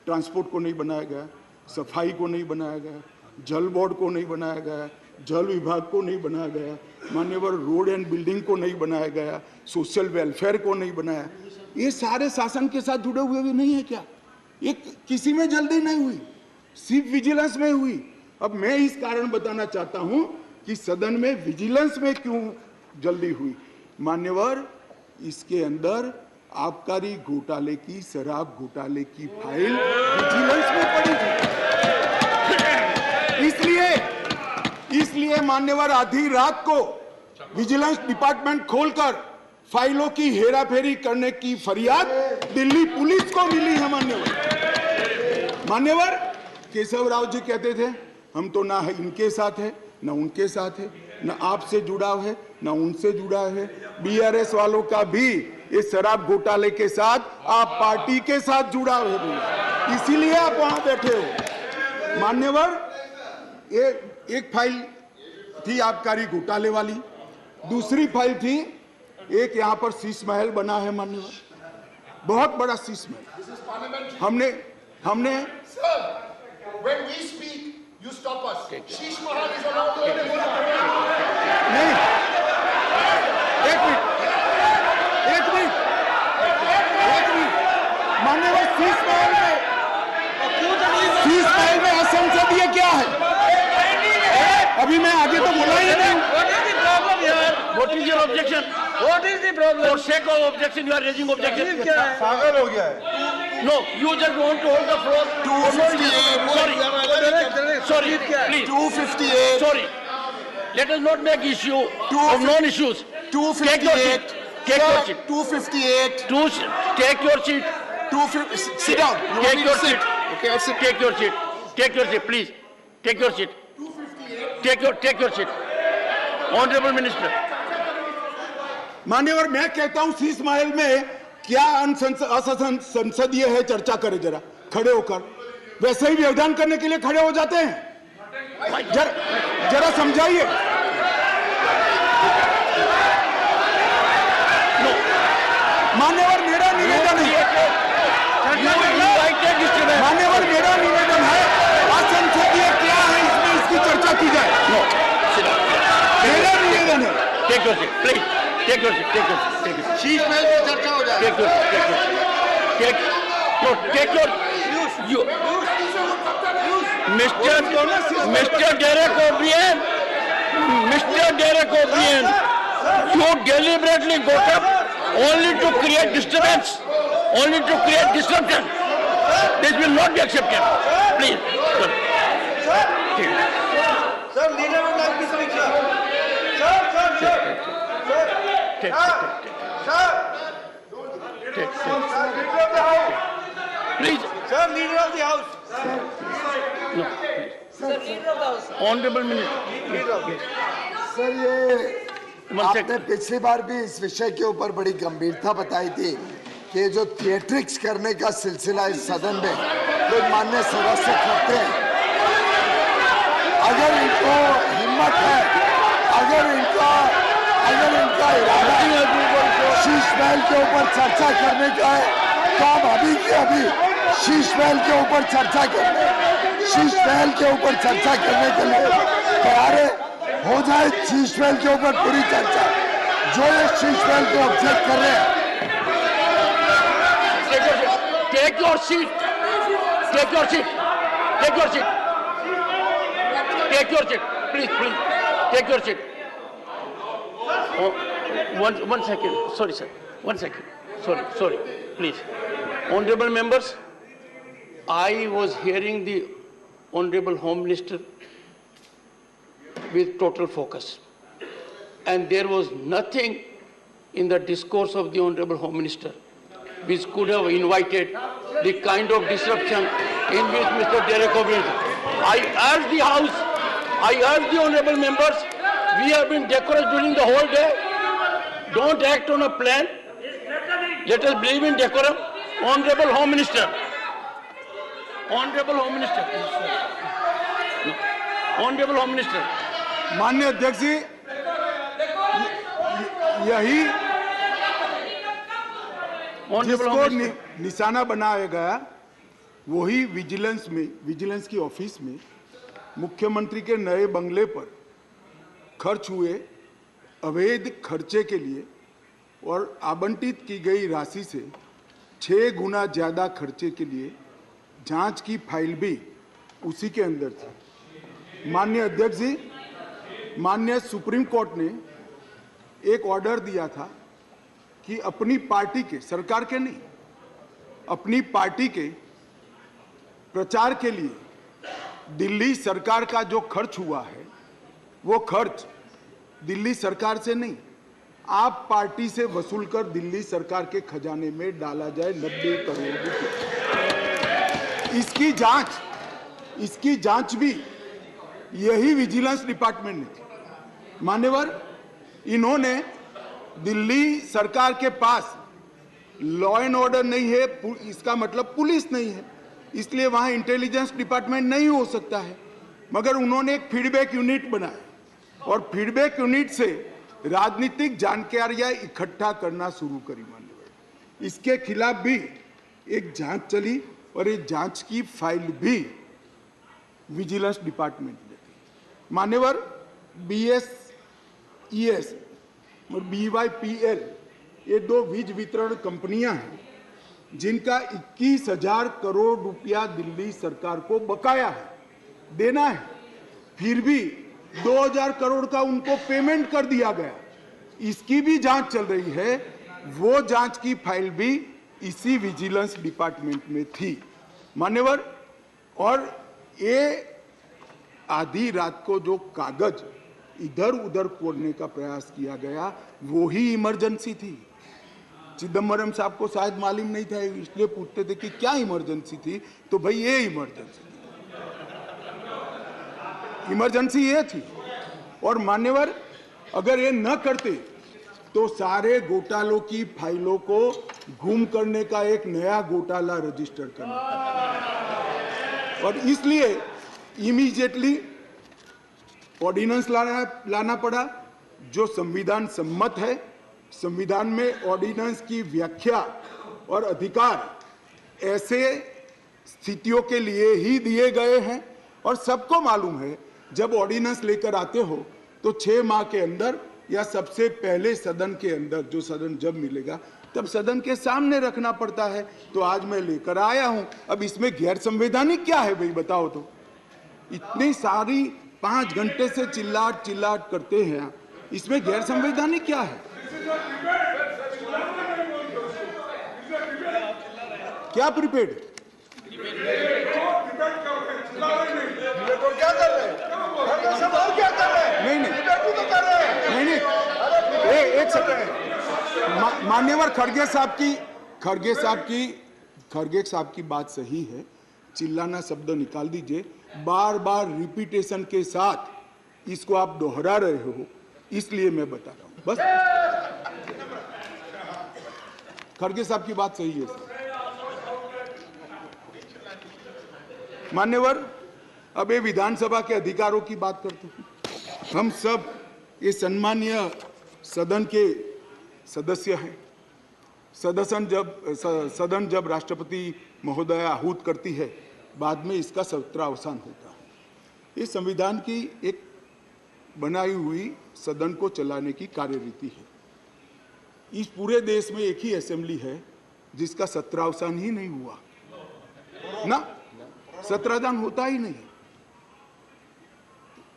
ट्रांसपोर्ट को नहीं बनाया गया, सफाई को नहीं बनाया गया, जल बोर्ड को नहीं बनाया गया, जल विभाग को नहीं बनाया गया, मान्यवर रोड एंड बिल्डिंग को नहीं बनाया गया, सोशल वेलफेयर को नहीं बनाया। ये सारे शासन के साथ जुड़े हुए भी नहीं है क्या? ये किसी में जल्दी नहीं हुई, सिर्फ विजिलेंस में हुई। अब मैं इस कारण बताना चाहता हूं कि सदन में विजिलेंस में क्यों जल्दी हुई। मान्यवर, इसके अंदर आबकारी घोटाले की, शराब घोटाले की फाइल विजिलेंस में पड़ी थी। इसलिए मान्यवर आधी रात को विजिलेंस डिपार्टमेंट खोलकर फाइलों की हेराफेरी करने की फरियाद दिल्ली पुलिस को मिली है। मान्यवर केशव राव जी कहते थे हम तो ना इनके साथ है ना उनके साथ है, ना आपसे जुड़ाव है ना उनसे जुड़ा है। बीआरएस वालों का भी ये शराब घोटाले के साथ आप पार्टी के साथ जुड़ाव है, इसीलिए आप वहां बैठे हो। मान्यवर, ये एक फाइल थी आबकारी घोटाले वाली, दूसरी फाइल थी एक यहाँ पर शीश महल बना है मान्यवर, बहुत बड़ा शीश महल। हमने When we speak, you stop us. Sheesh Mahal is allowed to नहीं, एक मिनट मान्यवर, शीश महल में असंसदीय क्या है? अभी मैं आगे तो बोला ही नहीं। What is your objection? What is the problem? For sake of objection, you are raising objection. क्या है? पागल हो गया है। No, you just want to hold the floor. 258. Sorry, please. 258. Sorry. Let us not make issue of non-issues. 258. Take your seat. 258. Take your seat. 250. Sit down. You want Take me your to sit? seat. Okay, I'll sit. Take your seat. Take your seat, please. Take your seat. 258. Take your seat. Honorable Minister. मान्यवर, मैं कहता हूं शीश महल में क्या असंसदीय है, चर्चा करें जरा खड़े होकर। वैसे ही व्यवधान करने के लिए खड़े हो जाते हैं, जरा समझाइए। मान्यवर मेरा निवेदन है, मान्यवर मेरा निवेदन है, असंसदीय क्या है इसमें इसकी चर्चा की जाए। मेरा निवेदन है। Take your seat please, take your seat, take your seat, take your Sheesh Mahal पे चर्चा हो जाए। टेक योर सीट, टेक योर you Mr. Derek O'Brien, you deliberately got up only to create disturbance, only to create disruption. This will not be accepted. Please. Sir, leader would like to speak, sir. Please. Sir, leader of the house. No. Honorable Minister. Sir ये आपने पिछली बार भी इस विषय के ऊपर बड़ी गंभीरता बताई थी कि जो थिएट्रिक्स करने का सिलसिला इस सदन में जो माननीय सदस्य करते हैं, अगर इनको हिम्मत है, अगर इनका इरादा शीश महल के ऊपर चर्चा करने का है तो हम अभी के अभी शीश महल के ऊपर चर्चा करने के लिए तैयार है। हो जाए शीश महल के ऊपर पूरी चर्चा। जो ये शीश महल को ऑब्जेक्ट कर रहे हैं, Take your seat. Take your seat. Take your seat. Take your seat. Please, please. Take your seat. Oh, one second. Sorry, sir. 1 second. Sorry. Please. Honorable members, I was hearing the Honorable Home Minister with total focus. And there was nothing in the discourse of the Honorable Home Minister which could have invited the kind of disruption in which Mr. Derek O'Brien. I urge the House, I urge the Honorable members, we have been decorous during the whole day. Don't act on a plan. Let us believe in decorum. Honorable Home Minister. Honorable Home Minister. No. Honorable Home Minister. माननीय अध्यक्ष जी, यही जिसको निशाना बनाया गया वही vigilance की office में मुख्यमंत्री के नए बंगले पर खर्च हुए अवैध खर्चे के लिए और आवंटित की गई राशि से 6 गुना ज्यादा खर्चे के लिए जांच की फाइल भी उसी के अंदर थी। माननीय अध्यक्ष जी, माननीय सुप्रीम कोर्ट ने एक ऑर्डर दिया था कि अपनी पार्टी के, सरकार के नहीं, अपनी पार्टी के प्रचार के लिए दिल्ली सरकार का जो खर्च हुआ है वो खर्च दिल्ली सरकार से नहीं, आप पार्टी से वसूल कर दिल्ली सरकार के खजाने में डाला जाए 90 करोड़ रुपए। इसकी जांच भी यही विजिलेंस डिपार्टमेंट ने की। मान्यवर, इन्होंने दिल्ली सरकार के पास लॉ एंड ऑर्डर नहीं है, इसका मतलब पुलिस नहीं है, इसलिए वहां इंटेलिजेंस डिपार्टमेंट नहीं हो सकता है, मगर उन्होंने एक फीडबैक यूनिट बनाया और फीडबैक यूनिट से राजनीतिक जानकारियां इकट्ठा करना शुरू करी। मान्यवर, इसके खिलाफ भी एक जांच चली और ये जांच की फाइल भी विजिलेंस डिपार्टमेंट ने दी। मान्यवर, BSES और BYPL ये 2 वीज वितरण कंपनियां हैं जिनका 21,000 करोड़ रुपया दिल्ली सरकार को बकाया है, देना है, फिर भी 2,000 करोड़ का उनको पेमेंट कर दिया गया। इसकी भी जांच चल रही है, वो जांच की फाइल भी इसी विजिलेंस डिपार्टमेंट में थी। मान्यवर, और ये आधी रात को जो कागज इधर उधर कोड़ने का प्रयास किया गया वो ही इमरजेंसी थी। चिदम्बरम साहब को शायद मालूम नहीं था, इसलिए पूछते थे कि क्या इमरजेंसी थी, तो भाई ये इमरजेंसी ये थी। और मान्यवर, अगर ये न करते तो सारे घोटालों की फाइलों को गुम करने का एक नया घोटाला रजिस्टर करना और इसलिए इमीडिएटली ऑर्डिनेंस लाना पड़ा जो संविधान सम्मत है संविधान में ऑर्डिनेंस की व्याख्या और अधिकार ऐसे स्थितियों के लिए ही दिए गए हैं और सबको मालूम है जब ऑर्डिनेंस लेकर आते हो तो 6 माह के अंदर या सबसे पहले सदन के अंदर, जो सदन जब मिलेगा तब सदन के सामने रखना पड़ता है। तो आज मैं लेकर आया हूं। अब इसमें गैर संवैधानिक क्या है भाई, बताओ तो। इतनी सारी 5 घंटे से चिल्लाट चिल्लाट करते हैं, इसमें गैर संवैधानिक क्या है? क्या प्रीपेड? तो क्या कर रहे हैं? सवाल क्या कर रहे हैं? नहीं तो कर रहे हैं। नहीं, एक सेकंड। मान्यवर खड़गे साहब की बात सही है। चिल्लाना शब्द निकाल दीजिए। बार बार रिपीटेशन के साथ इसको आप दोहरा रहे हो, इसलिए मैं बता रहा हूं बस। खड़गे साहब की बात सही है सर। मान्यवर, अब ये विधानसभा के अधिकारों की बात करते हैं। हम सब ये सदन के सदस्य हैं। सदन जब राष्ट्रपति महोदय आहूत करती है, बाद में इसका सत्रावसान होता है। ये संविधान की एक बनाई हुई सदन को चलाने की कार्यरीति है। इस पूरे देश में एक ही असेंबली है जिसका सत्रावसान ही नहीं हुआ ना, सत्रावसान होता ही नहीं।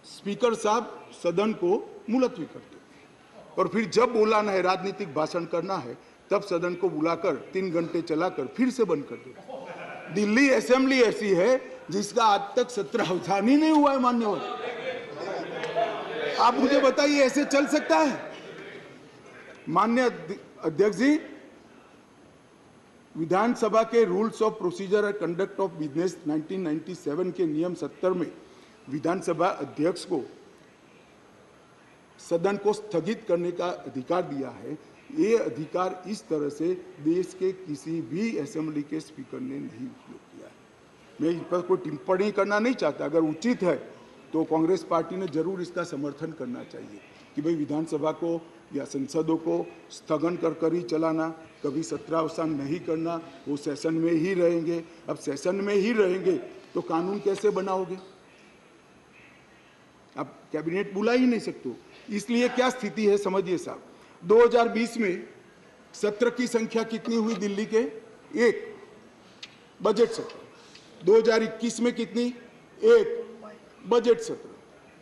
स्पीकर साहब सदन को मुलतवी करते और फिर जब बोलाना है, राजनीतिक भाषण करना है, तब सदन को बुलाकर 3 घंटे चलाकर फिर से बंद कर देते। दिल्ली असेंबली ऐसी है जिसका आज तक सत्रावसान ही नहीं हुआ है। मान्यवर, आप मुझे बताइए ऐसे चल सकता है? माननीय अध्यक्ष जी, विधानसभा के rules of procedure and conduct of business 1997 के नियम 70 में विधानसभा अध्यक्ष को सदन को स्थगित करने का अधिकार दिया है। ये अधिकार इस तरह से देश के किसी भी असेंबली के स्पीकर ने नहीं उपयोग किया है। मैं इस पर कोई टिप्पणी करना नहीं चाहता। अगर उचित है तो कांग्रेस पार्टी ने जरूर इसका समर्थन करना चाहिए कि भाई विधानसभा को या संसदों को स्थगन कर ही चलाना, कभी सत्रावसान नहीं करना, वो सेशन में ही रहेंगे। अब सेशन में ही रहेंगे तो कानून कैसे बनाओगे? आप कैबिनेट बुला ही नहीं सकते। इसलिए क्या स्थिति है समझिए साहब। 2020 में सत्र की संख्या कितनी हुई दिल्ली के? 1 बजट सत्र। 2021 में कितनी? 1 बजट सत्र।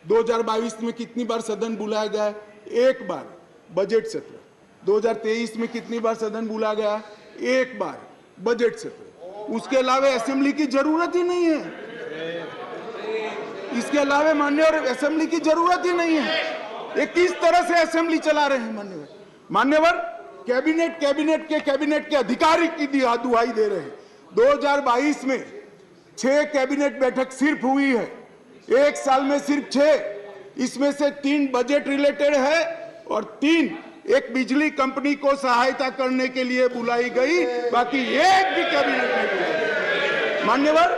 2022 में कितनी बार सदन बुलाया गया? 1 बार बजट सत्र। 2023 में कितनी बार सदन बुलाया गया? 1 बार बजट सत्र। उसके अलावा असेंबली की जरूरत ही नहीं है। इसके अलावा मान्यवर असेंबली की जरूरत ही नहीं है। ये किस तरह से असेंबली चला रहे हैं मान्यवर? कैबिनेट के अधिकारी की दुहाई दे रहे हैं। 2022 में 6 कैबिनेट बैठक सिर्फ हुई है, 1 साल में सिर्फ 6। इसमें से 3 बजट रिलेटेड है और 3 एक बिजली कंपनी को सहायता करने के लिए बुलाई गई, बाकी एक भी कैबिनेट नहीं बुलाई। मान्यवर,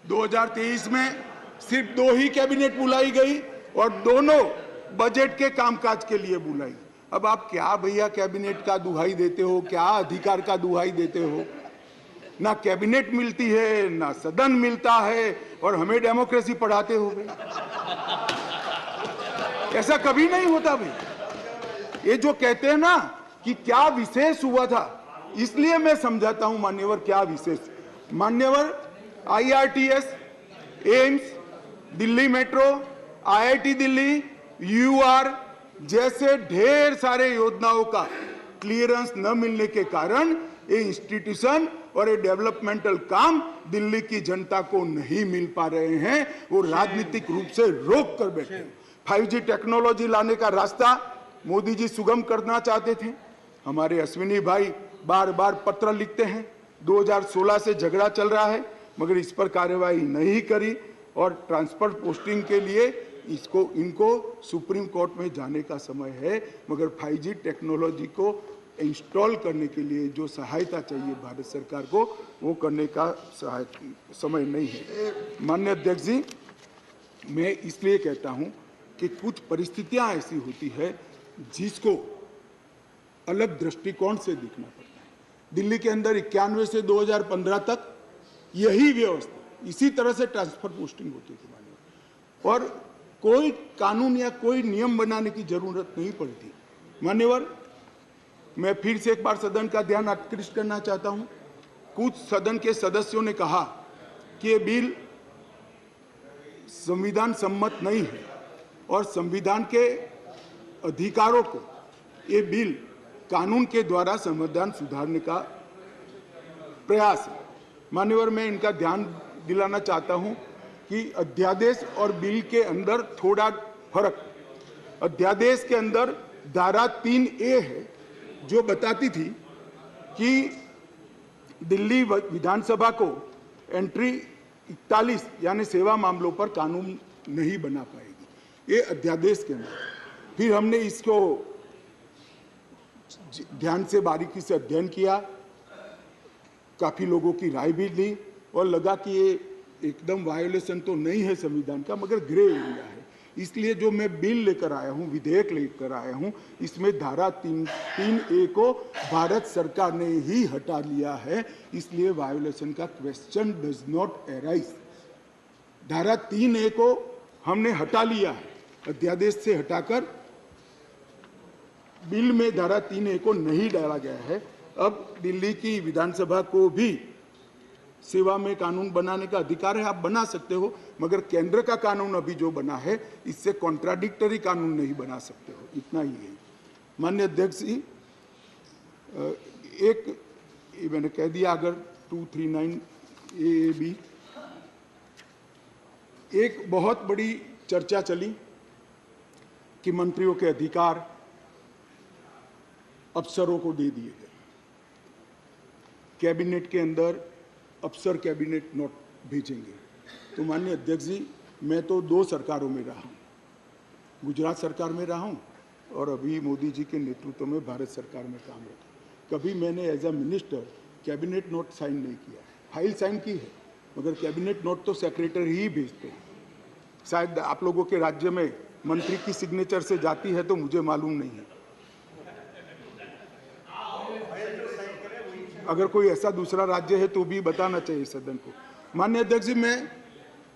2023 में सिर्फ 2 ही कैबिनेट बुलाई गई और दोनों बजट के कामकाज के लिए बुलाई। अब आप क्या भैया कैबिनेट का दुहाई देते हो, क्या अधिकार का दुहाई देते हो? ना कैबिनेट मिलती है, ना सदन मिलता है, और हमें डेमोक्रेसी पढ़ाते हो भाई। ऐसा कभी नहीं होता भाई। ये जो कहते हैं ना कि क्या विशेष हुआ था, इसलिए मैं समझाता हूं मान्यवर क्या विशेष। मान्यवर, IRTS, AIIMS, Delhi metro, IIT Delhi, UR जैसे ढेर सारे योजनाओं का क्लियरेंस न मिलने के कारण ये इंस्टीट्यूशन और ये डेवलपमेंटल काम दिल्ली की जनता को नहीं मिल पा रहे हैं। वो राजनीतिक रूप से रोक कर बैठे हैं। 5G टेक्नोलॉजी लाने का रास्ता मोदी जी सुगम करना चाहते थे। हमारे अश्विनी भाई बार बार पत्र लिखते हैं। 2016 से झगड़ा चल रहा है मगर इस पर कार्यवाही नहीं करी और ट्रांसफर पोस्टिंग के लिए इनको सुप्रीम कोर्ट में जाने का समय है। मगर 5G टेक्नोलॉजी को इंस्टॉल करने के लिए जो सहायता चाहिए भारत सरकार को, वो करने का समय नहीं है। माननीय अध्यक्ष जी, मैं इसलिए कहता हूं कि कुछ परिस्थितियां ऐसी होती है जिसको अलग दृष्टिकोण से देखना पड़ता है। दिल्ली के अंदर 91 से 2015 तक यही व्यवस्था, इसी तरह से ट्रांसफर पोस्टिंग होती थी मान्यवर, और कोई कानून या कोई नियम बनाने की जरूरत नहीं पड़ती। मान्यवर, मैं फिर से एक बार सदन का ध्यान आकृष्ट करना चाहता हूं। कुछ सदन के सदस्यों ने कहा कि ये बिल संविधान सम्मत नहीं है और संविधान के अधिकारों को ये बिल कानून के द्वारा संविधान सुधारने का प्रयास है। मान्यवर, मैं इनका ध्यान दिलाना चाहता हूं कि अध्यादेश और बिल के अंदर थोड़ा फर्क। अध्यादेश के अंदर धारा 3A है जो बताती थी कि दिल्ली विधानसभा को एंट्री 41 यानी सेवा मामलों पर कानून नहीं बना पाएगी, ये अध्यादेश के अंदर। फिर हमने इसको ध्यान से बारीकी से अध्ययन किया, काफी लोगों की राय भी ली और लगा कि ये एकदम वायोलेशन तो नहीं है संविधान का, मगर ग्रे एरिया है। इसलिए जो मैं बिल लेकर आया हूं, विधेयक लेकर आया हूं, इसमें धारा 3A को भारत सरकार ने ही हटा लिया है, इसलिए वायोलेशन का क्वेश्चन डज नॉट अराइज। धारा 3A को हमने हटा लिया है, अध्यादेश से हटाकर बिल में धारा 3A को नहीं डाला गया है। अब दिल्ली की विधानसभा को भी सेवा में कानून बनाने का अधिकार है, आप बना सकते हो, मगर केंद्र का कानून अभी जो बना है इससे कॉन्ट्राडिक्टरी कानून नहीं बना सकते हो, इतना ही है। माननीय अध्यक्ष जी, एक मैंने कह दिया, अगर 239 AAB, एक बहुत बड़ी चर्चा चली कि मंत्रियों के अधिकार अफसरों को दे दिए गए। कैबिनेट के अंदर अफसर कैबिनेट नोट भेजेंगे। तो माननीय अध्यक्ष जी, मैं तो 2 सरकारों में रहा हूँ, गुजरात सरकार में रहा हूँ और अभी मोदी जी के नेतृत्व में भारत सरकार में काम किया। कभी मैंने as a minister cabinet note sign नहीं किया है, फाइल साइन की है, मगर कैबिनेट नोट तो सेक्रेटरी ही भेजते हैं। शायद आप लोगों के राज्य में मंत्री की सिग्नेचर से जाती है तो मुझे मालूम नहीं है। अगर कोई ऐसा दूसरा राज्य है तो भी बताना चाहिए सदन को। माननीय अध्यक्ष जी, मैं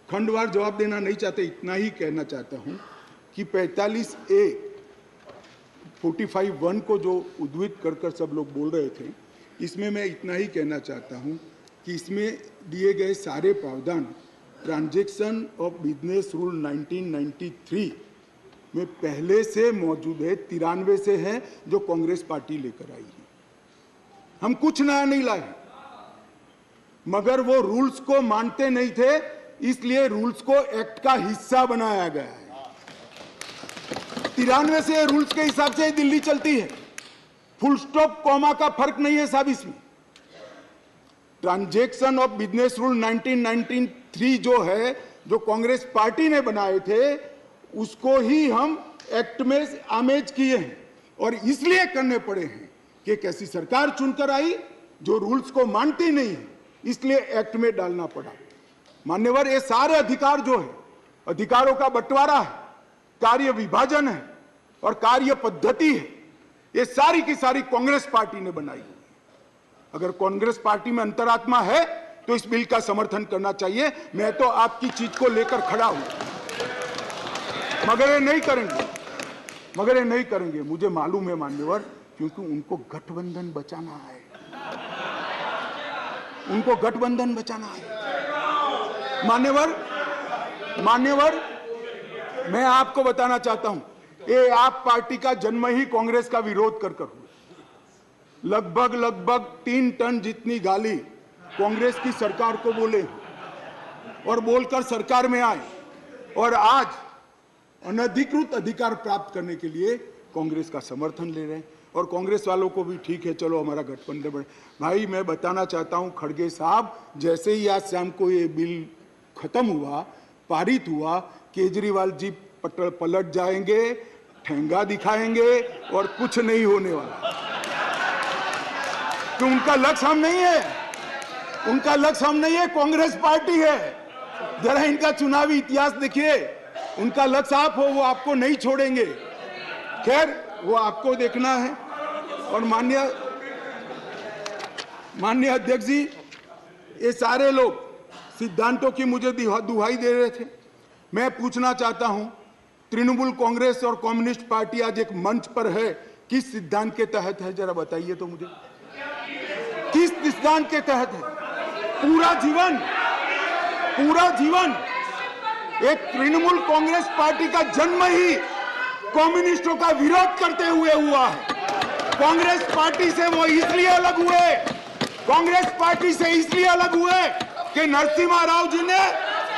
खंडवार जवाब देना नहीं चाहता, इतना ही कहना चाहता हूं कि 45A 45(1) को जो उद्धृत कर सब लोग बोल रहे थे, इसमें मैं इतना ही कहना चाहता हूं कि इसमें दिए गए सारे प्रावधान ट्रांजैक्शन ऑफ बिजनेस रूल 1993 में पहले से मौजूद है, 93 से है, जो कांग्रेस पार्टी लेकर आई है। हम कुछ नया नहीं लाए, मगर वो रूल्स को मानते नहीं थे, इसलिए रूल्स को एक्ट का हिस्सा बनाया गया है। 93 से रूल्स के हिसाब से दिल्ली चलती है, फुल स्टॉप कॉमा का फर्क नहीं है साहब इसमें। ट्रांजैक्शन ऑफ बिजनेस रूल 1993 जो है, जो कांग्रेस पार्टी ने बनाए थे, उसको ही हम एक्ट में आमेज किए हैं और इसलिए करने पड़े हैं कि एक ऐसी सरकार चुनकर आई जो रूल्स को मानती नहीं है, इसलिए एक्ट में डालना पड़ा। मान्यवर, ये सारे अधिकार जो है, अधिकारों का बंटवारा है, कार्य विभाजन है और कार्य पद्धति है, ये सारी की सारी कांग्रेस पार्टी ने बनाई हुई है। अगर कांग्रेस पार्टी में अंतरात्मा है तो इस बिल का समर्थन करना चाहिए। मैं तो आपकी चीज को लेकर खड़ा हूं, मगर ये नहीं करेंगे, मुझे मालूम है मान्यवर, क्योंकि उनको गठबंधन बचाना है, मान्यवर, मैं आपको बताना चाहता हूं, ये आप पार्टी का जन्म ही कांग्रेस का विरोध कर हुआ। लगभग 3 टन जितनी गाली कांग्रेस की सरकार को बोले और बोलकर सरकार में आए, और आज अनधिकृत अधिकार प्राप्त करने के लिए कांग्रेस का समर्थन ले रहे हैं। और कांग्रेस वालों को भी ठीक है, चलो हमारा गठबंधन बढ़े। भाई, मैं बताना चाहता हूं खड़गे साहब, जैसे ही आज शाम को ये बिल खत्म हुआ, पारित हुआ, केजरीवाल जी पलट जाएंगे, ठेंगा दिखाएंगे और कुछ नहीं होने वाला। तो उनका लक्ष्य हम नहीं है, कांग्रेस पार्टी है। जरा इनका चुनावी इतिहास देखिए, उनका लक्ष्य साफ हो, वो आपको नहीं छोड़ेंगे। खैर, वो आपको देखना है। और माननीय अध्यक्ष जी, ये सारे लोग सिद्धांतों की मुझे दुहाई दे रहे थे। मैं पूछना चाहता हूं, तृणमूल कांग्रेस और कम्युनिस्ट पार्टी आज एक मंच पर है, किस सिद्धांत के तहत है? जरा बताइए तो मुझे, किस सिद्धांत के तहत है? पूरा जीवन एक तृणमूल कांग्रेस पार्टी का जन्म ही कम्युनिस्टों का विरोध करते हुए हुआ है। कांग्रेस पार्टी से वो इसलिए अलग हुए, कि नरसिम्हा राव जी ने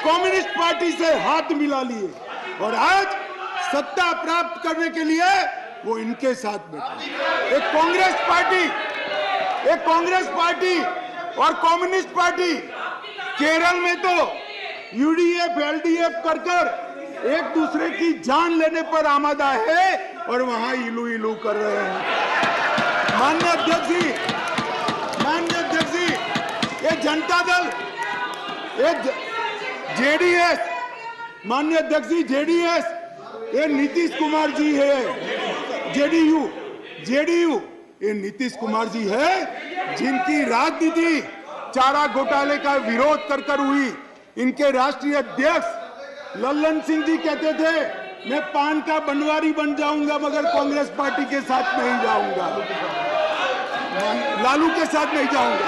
कम्युनिस्ट पार्टी से हाथ मिला लिए और आज सत्ता प्राप्त करने के लिए वो इनके साथ बैठे। एक कांग्रेस पार्टी और कम्युनिस्ट पार्टी केरल में तो यूडीएफ एलडीएफ कर एक दूसरे की जान लेने पर आमादा है और वहां इलू कर रहे हैं। माननीय अध्यक्ष जी, ये जनता दल, ये जेडीएस, माननीय अध्यक्ष जी, जेडीएस, ये नीतीश कुमार जी है। जेडीयू ये नीतीश कुमार जी है, जिनकी राजनीति चारा घोटाले का विरोध कर हुई। इनके राष्ट्रीय अध्यक्ष लल्लन सिंह जी कहते थे, मैं पान का बनवारी बन जाऊंगा मगर कांग्रेस पार्टी के साथ नहीं जाऊंगा, लालू के साथ नहीं जाऊंगा।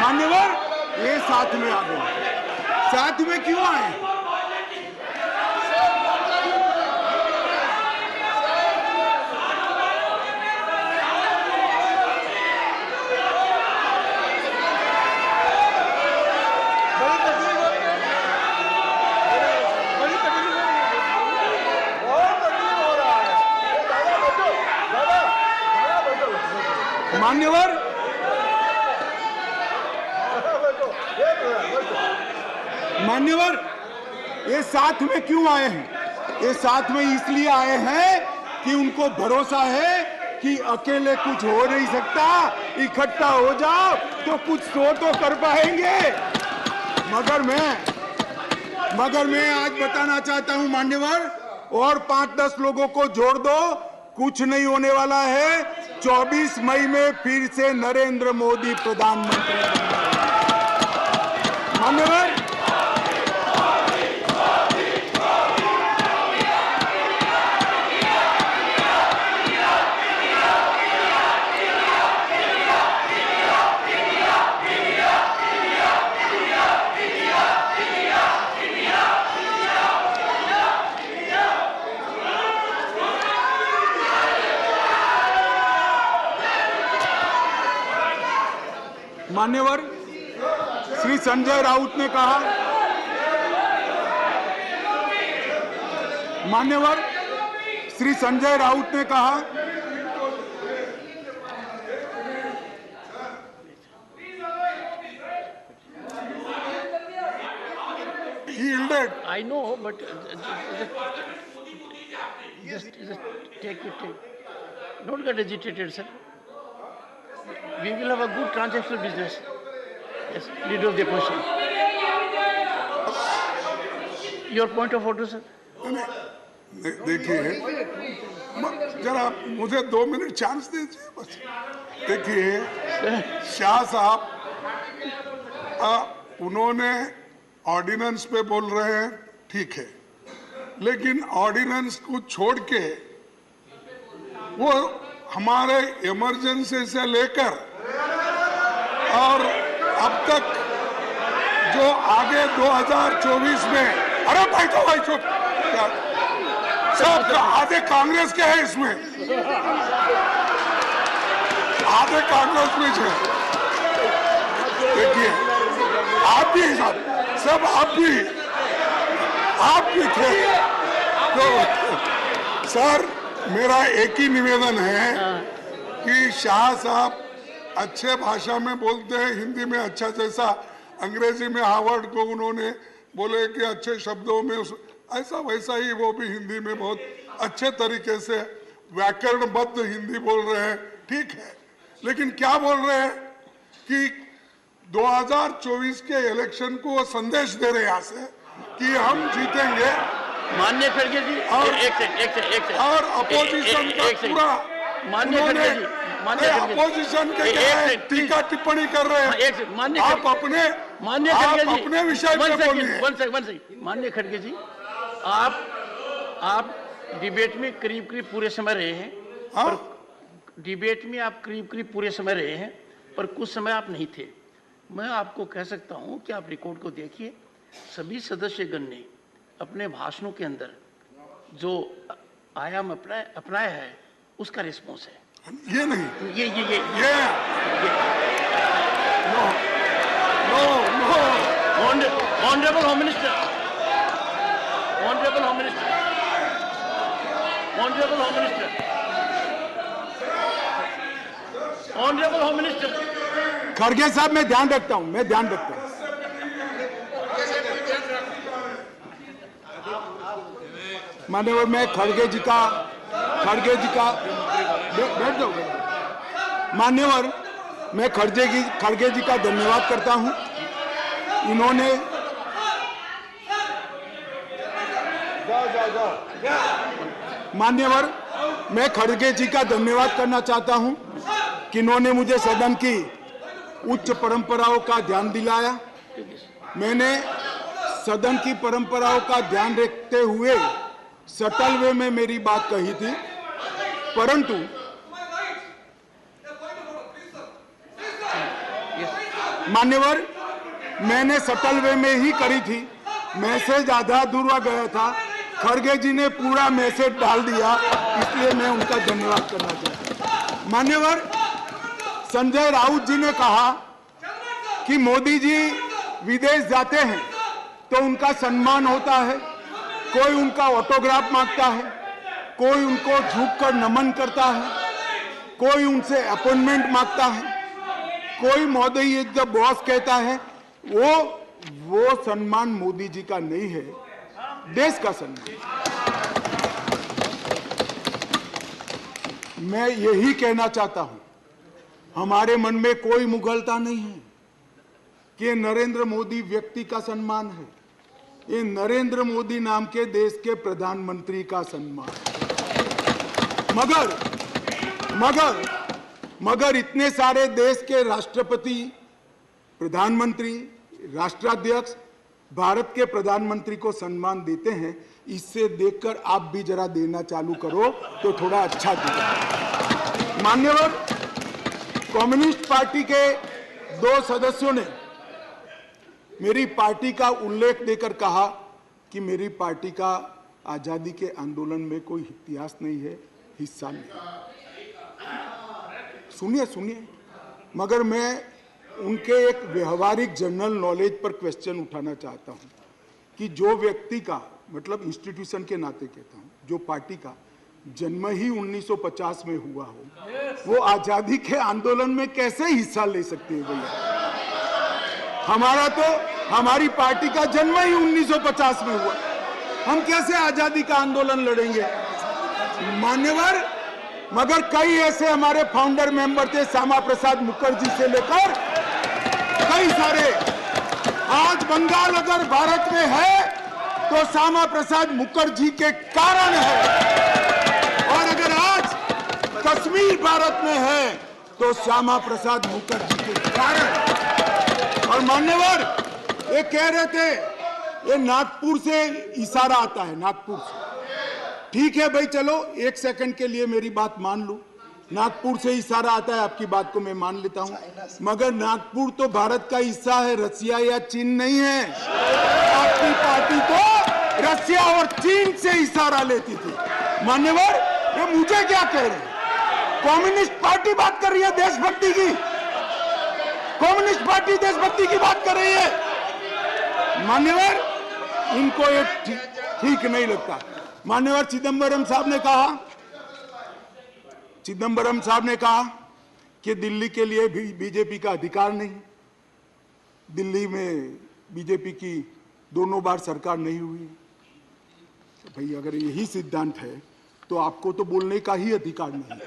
मान्यवर, ये साथ में आ गए। साथ में क्यों आए? मान्यवर, ये साथ में क्यों आए हैं? ये साथ में इसलिए आए हैं कि उनको भरोसा है कि अकेले कुछ हो नहीं सकता, इकट्ठा हो जाओ तो कुछ तो कर पाएंगे। मगर मैं आज बताना चाहता हूं मान्यवर, और 5-10 लोगों को जोड़ दो, कुछ नहीं होने वाला है। 24 मई में फिर से नरेंद्र मोदी प्रधानमंत्री मान्यवर। मान्यवर, श्री संजय राउत ने कहा, मान्यवर श्री संजय राउत ने कहा, I know, but just take it. Don't get agitated, sir. We will have a good transactional business. Yes, leader of the opposition. Your point of order, sir. देखिए, जरा मुझे 2 मिनट चांस दीजिए बस। देखिए, शाह साहब उन्होंने ऑर्डिनेंस पे बोल रहे हैं, ठीक है, लेकिन ऑर्डिनेंस को छोड़ के वो हमारे इमरजेंसी से लेकर और अब तक जो आगे 2024 में, अरे भाई चुप, सब आधे कांग्रेस के हैं इसमें, आधे कांग्रेस में है। देखिए, आप भी सब आप भी थे। तो सर, मेरा एक ही निवेदन है कि शाह साहब अच्छे भाषा में बोलते हैं, हिंदी में अच्छा, जैसा अंग्रेजी में हार्वर्ड को उन्होंने बोले कि अच्छे शब्दों में, ऐसा वैसा ही वो भी हिंदी में बहुत अच्छे तरीके से व्याकरणबद्ध हिंदी बोल रहे हैं, ठीक है। लेकिन क्या बोल रहे हैं कि 2024 के इलेक्शन को वो संदेश दे रहे हैं यहाँ से कि हम जीतेंगे, माननीय खड़गे जी, एक सेकंड और अपोजिशन का पूरा माननीय खड़गे जी, माननीय खड़गे जी, अपोजिशन के क्या टीका टिप्पणी कर रहे हैं। एक सेकंड, माननीय आप अपने विषय पे बोलिए। वन सेकंड, माननीय खड़गे जी, आप डिबेट में करीब पूरे समय रहे हैं। पर डिबेट में आप करीब पूरे समय रहे हैं, पर कुछ समय आप नहीं थे। मैं आपको कह सकता हूं कि आप रिकॉर्ड को देखिए, सभी सदस्यगण ने अपने भाषणों के अंदर जो आयाम अपनाया है उसका रिस्पॉन्स है। ये नहीं, ये ऑनरेबल होम मिनिस्टर, खड़गे साहब, मैं ध्यान रखता हूं। मान्यवर, मैं खड़गे जी का बैठ जाओ। मान्यवर, मैं खड़गे जी का धन्यवाद करता हूं। इन्होंने मान्यवर, मैं खड़गे जी का धन्यवाद करना चाहता हूं कि इन्होंने मुझे सदन की उच्च परंपराओं का ध्यान दिलाया। मैंने सदन की परंपराओं का ध्यान रखते हुए सटल वे में मेरी बात कही थी, परंतु मान्यवर, मैंने सटल वे में ही करी थी। मैसेज आधा अधूरा गया था, खड़गे जी ने पूरा मैसेज डाल दिया, इसलिए मैं उनका धन्यवाद करना चाहता हूं। मान्यवर, संजय राउत जी ने कहा कि मोदी जी विदेश जाते हैं तो उनका सम्मान होता है, कोई उनका ऑटोग्राफ मांगता है, कोई उनको झुककर नमन करता है, कोई उनसे अपॉइंटमेंट मांगता है, कोई मोदी इज द बॉस कहता है। वो सम्मान मोदी जी का नहीं है, देश का सम्मान। मैं यही कहना चाहता हूं, हमारे मन में कोई मुगलता नहीं है कि नरेंद्र मोदी व्यक्ति का सम्मान है। ये नरेंद्र मोदी नाम के देश के प्रधानमंत्री का सम्मान। मगर इतने सारे देश के राष्ट्रपति, प्रधानमंत्री, राष्ट्राध्यक्ष भारत के प्रधानमंत्री को सम्मान देते हैं। इससे देखकर आप भी जरा देना चालू करो तो थोड़ा अच्छा दिखेगा। मान्यवर, कम्युनिस्ट पार्टी के 2 सदस्यों ने मेरी पार्टी का उल्लेख देकर कहा कि मेरी पार्टी का आजादी के आंदोलन में कोई इतिहास नहीं है, हिस्सा नहीं। सुनिए, मगर मैं उनके एक व्यवहारिक जनरल नॉलेज पर क्वेश्चन उठाना चाहता हूं कि जो व्यक्ति का, मतलब इंस्टीट्यूशन के नाते कहता हूं, जो पार्टी का जन्म ही 1950 में हुआ हो, वो आजादी के आंदोलन में कैसे हिस्सा ले सकते हैं भैया? हमारी पार्टी का जन्म ही 1950 में हुआ, हम कैसे आजादी का आंदोलन लड़ेंगे? मान्यवर, मगर कई ऐसे हमारे फाउंडर मेंबर थे, श्यामा प्रसाद मुखर्जी से लेकर कई सारे। आज बंगाल अगर भारत में है तो श्यामा प्रसाद मुखर्जी के कारण है, और अगर आज कश्मीर भारत में है तो श्यामा प्रसाद मुखर्जी के कारण। और मान्यवर, ये कह रहे थे ये नागपुर से इशारा आता है, नागपुर से। ठीक है भाई, चलो 1 सेकंड के लिए मेरी बात मान लो, नागपुर से इशारा आता है, आपकी बात को मैं मान लेता हूं, मगर नागपुर तो भारत का हिस्सा है, रसिया या चीन नहीं है। आपकी पार्टी तो रसिया और चीन से इशारा लेती थी। मान्यवर, ये मुझे क्या कह रहे हैं? कम्युनिस्ट पार्टी बात कर रही है देशभक्ति की, कम्युनिस्ट पार्टी देशभक्ति की बात कर रही है। मान्यवर, इनको ये ठीक नहीं लगता। मान्यवर, चिदंबरम साहब ने कहा कि दिल्ली के लिए भी बीजेपी का अधिकार नहीं। दिल्ली में बीजेपी की 2 बार सरकार नहीं हुई। तो भाई, अगर यही सिद्धांत है तो आपको तो बोलने का ही अधिकार नहीं।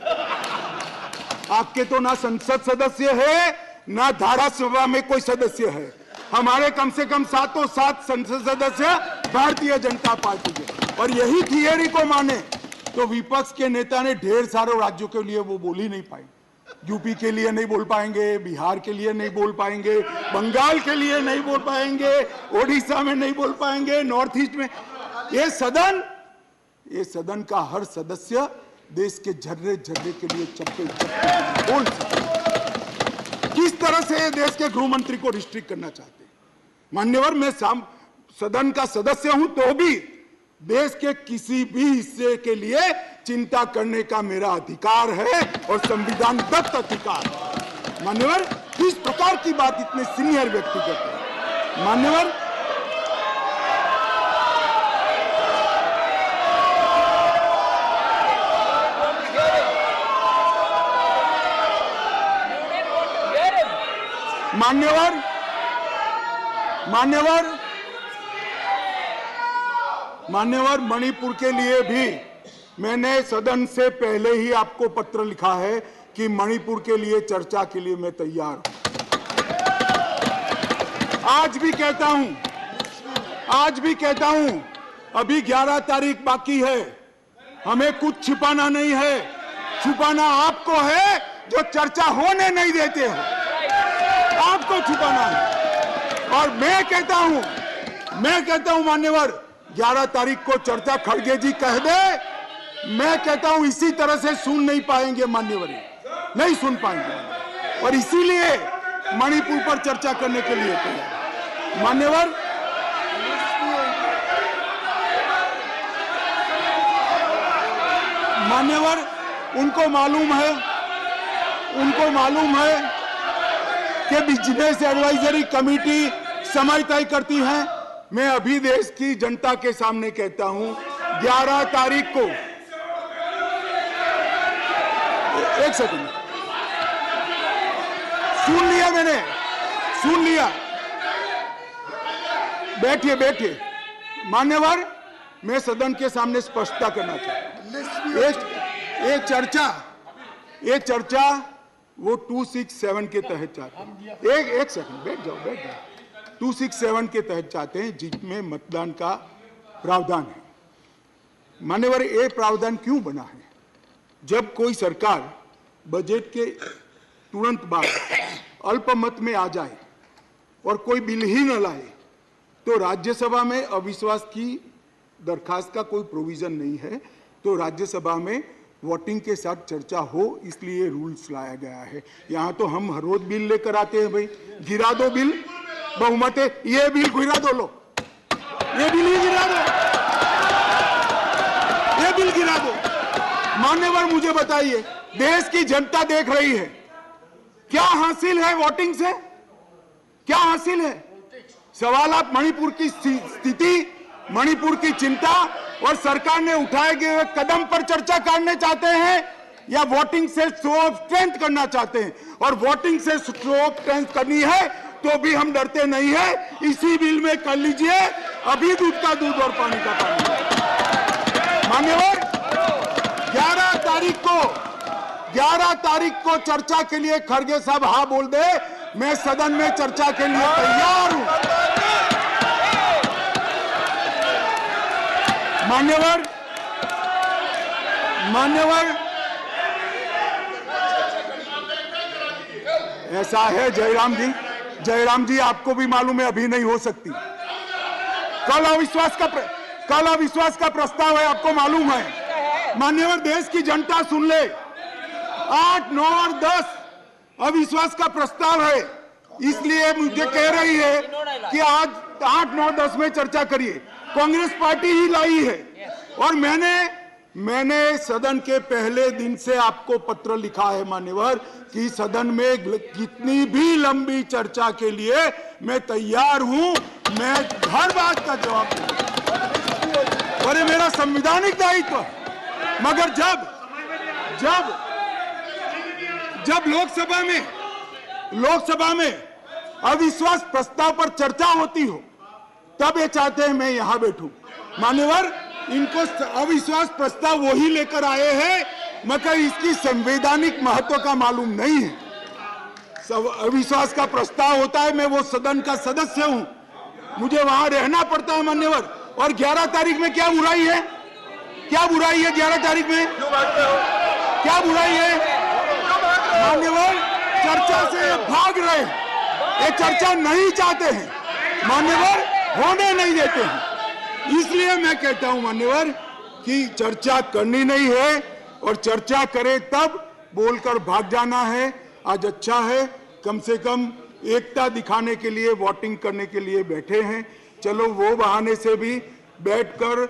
आपके तो ना संसद सदस्य है, ना धारासभा में कोई सदस्य है। हमारे कम से कम 7 संसद सदस्य भारतीय जनता पार्टी के। और यही थियरी को माने तो विपक्ष के नेता ने ढेर सारे राज्यों के लिए वो बोल ही नहीं पाए। यूपी के लिए नहीं बोल पाएंगे, बिहार के लिए नहीं बोल पाएंगे, बंगाल के लिए नहीं बोल पाएंगे, ओडिशा में नहीं बोल पाएंगे, नॉर्थ ईस्ट में। ये सदन का हर सदस्य देश के झर्रे झर्रे के लिए चप्पे बोल सकते। किस तरह से देश के गृह मंत्री को रिस्ट्रिक्ट करना चाहते हैं? मान्यवर, मैं सदन का सदस्य हूं तो भी देश के किसी भी हिस्से के लिए चिंता करने का मेरा अधिकार है और संविधान दत्त अधिकार है। मान्यवर, किस प्रकार की बात इतने सीनियर व्यक्ति करते हैं? मान्यवर, मान्यवर, मणिपुर के लिए भी मैंने सदन से पहले ही आपको पत्र लिखा है कि मणिपुर के लिए चर्चा के लिए मैं तैयार हूं। आज भी कहता हूं, अभी 11 तारीख बाकी है, हमें कुछ छिपाना नहीं है। छुपाना आपको है जो चर्चा होने नहीं देते हो, आपको छुपाना है। और मैं कहता हूं मान्यवर, 11 तारीख को चर्चा खड़गे जी कह दे, मैं कहता हूं इसी तरह से सुन नहीं पाएंगे मान्यवर, नहीं सुन पाएंगे, और इसीलिए मणिपुर पर चर्चा करने के लिए तैयार। मान्यवर, उनको मालूम है कि बिजनेस एडवाइजरी कमेटी समय तय करती है। मैं अभी देश की जनता के सामने कहता हूं, 11 तारीख को, एक सेकंड, सुन लिया, बैठिए। मान्यवर, मैं सदन के सामने स्पष्टता करना चाहता हूं। एक चर्चा वो 267 के तहत चाहते हैं। एक सेकंड, बैठ जाओ। 267 के तहत चाहते हैं, जिसमें मतदान का प्रावधान है। मान्यवर, ये प्रावधान क्यों बना है? जब कोई सरकार बजट के तुरंत बाद अल्पमत में आ जाए और कोई बिल ही न लाए, तो राज्यसभा में अविश्वास की दरखास्त का कोई प्रोविजन नहीं है, तो राज्यसभा में वोटिंग के साथ चर्चा हो, इसलिए रूल्स लाया गया है। यहाँ तो हम हर रोज बिल लेकर आते हैं, भाई गिरा दो बिल, बहुमत है, ये बिल गिरा दो, लो ये बिल ही गिरा दो, ये बिल गिरा दो। मान्यवर, मुझे बताइए, देश की जनता देख रही है, क्या हासिल है वोटिंग से? क्या हासिल है? सवाल आप मणिपुर की स्थिति, मणिपुर की चिंता और सरकार ने उठाए गए कदम पर चर्चा करने चाहते हैं, या वोटिंग से शो ऑफ स्ट्रेंथ करना चाहते हैं? और वोटिंग से शो ऑफ स्ट्रेंथ करनी है तो भी हम डरते नहीं है, इसी बिल में कर लीजिए, अभी दूध का दूध और पानी का पानी। मान्यवर, 11 तारीख को चर्चा के लिए खड़गे साहब हाँ बोल दे, मैं सदन में चर्चा के लिए तैयार हूं। मान्यवर, ऐसा है जयराम जी, आपको भी मालूम है अभी नहीं हो सकती। कल अविश्वास का प्रस्ताव है, आपको मालूम है। मान्यवर, देश की जनता सुन ले, 8, 9 और 10 अविश्वास का प्रस्ताव है, इसलिए मुझे कह रही है कि आज 8, 9, 10 में चर्चा करिए। कांग्रेस पार्टी ही लाई है, और मैंने सदन के पहले दिन से आपको पत्र लिखा है मान्यवर, कि सदन में कितनी भी लंबी चर्चा के लिए मैं तैयार हूं, मैं हर बात का जवाब दूंगा, और ये मेरा संवैधानिक दायित्व। मगर जब लोकसभा में अविश्वास प्रस्ताव पर चर्चा होती हो, तब ये चाहते हैं मैं यहां बैठूं। मान्यवर, इनको अविश्वास प्रस्ताव वही लेकर आए हैं, मगर इसकी संवैधानिक महत्व का मालूम नहीं है। अविश्वास का प्रस्ताव होता है, मैं वो सदन का सदस्य हूं, मुझे वहां रहना पड़ता है मान्यवर, और 11 तारीख में क्या बुराई है? क्या बुराई है 11 तारीख में? क्या बुराई है? मान्यवर चर्चा से भाग रहे हैं, ये चर्चा नहीं चाहते हैं, मान्यवर होने नहीं देते हैं। इसलिए मैं कहता हूं मान्यवर कि चर्चा करनी नहीं है, और चर्चा करे तब बोलकर भाग जाना है। आज अच्छा है, कम से कम एकता दिखाने के लिए वोटिंग करने के लिए बैठे हैं। चलो वो बहाने से भी बैठकर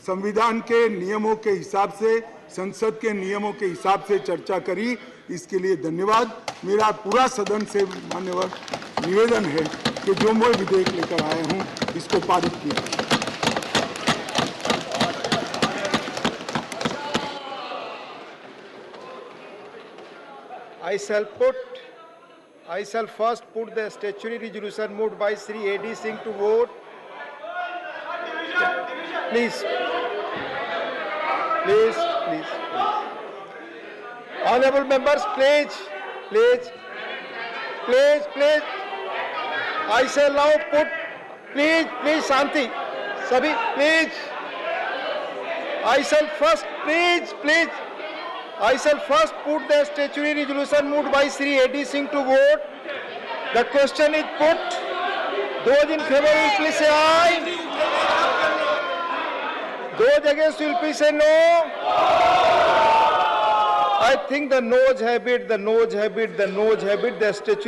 संविधान के नियमों के हिसाब से, संसद के नियमों के हिसाब से चर्चा करी, इसके लिए धन्यवाद। मेरा पूरा सदन से मान्यवर निवेदन है कि जो मैं विधेयक लेकर आया हूं इसको पारित किया। I shall first put the statutory resolution moved by Sri A.D. Singh to vote. Please. Honorable members, please. I shall now put, please, Shanti. Sabhi, please. I shall first put the statutory resolution moved by Sri A.D. Singh to vote. The question is put. Those in favor will please say aye. Those against will please say no. I think the noes have it, the statutory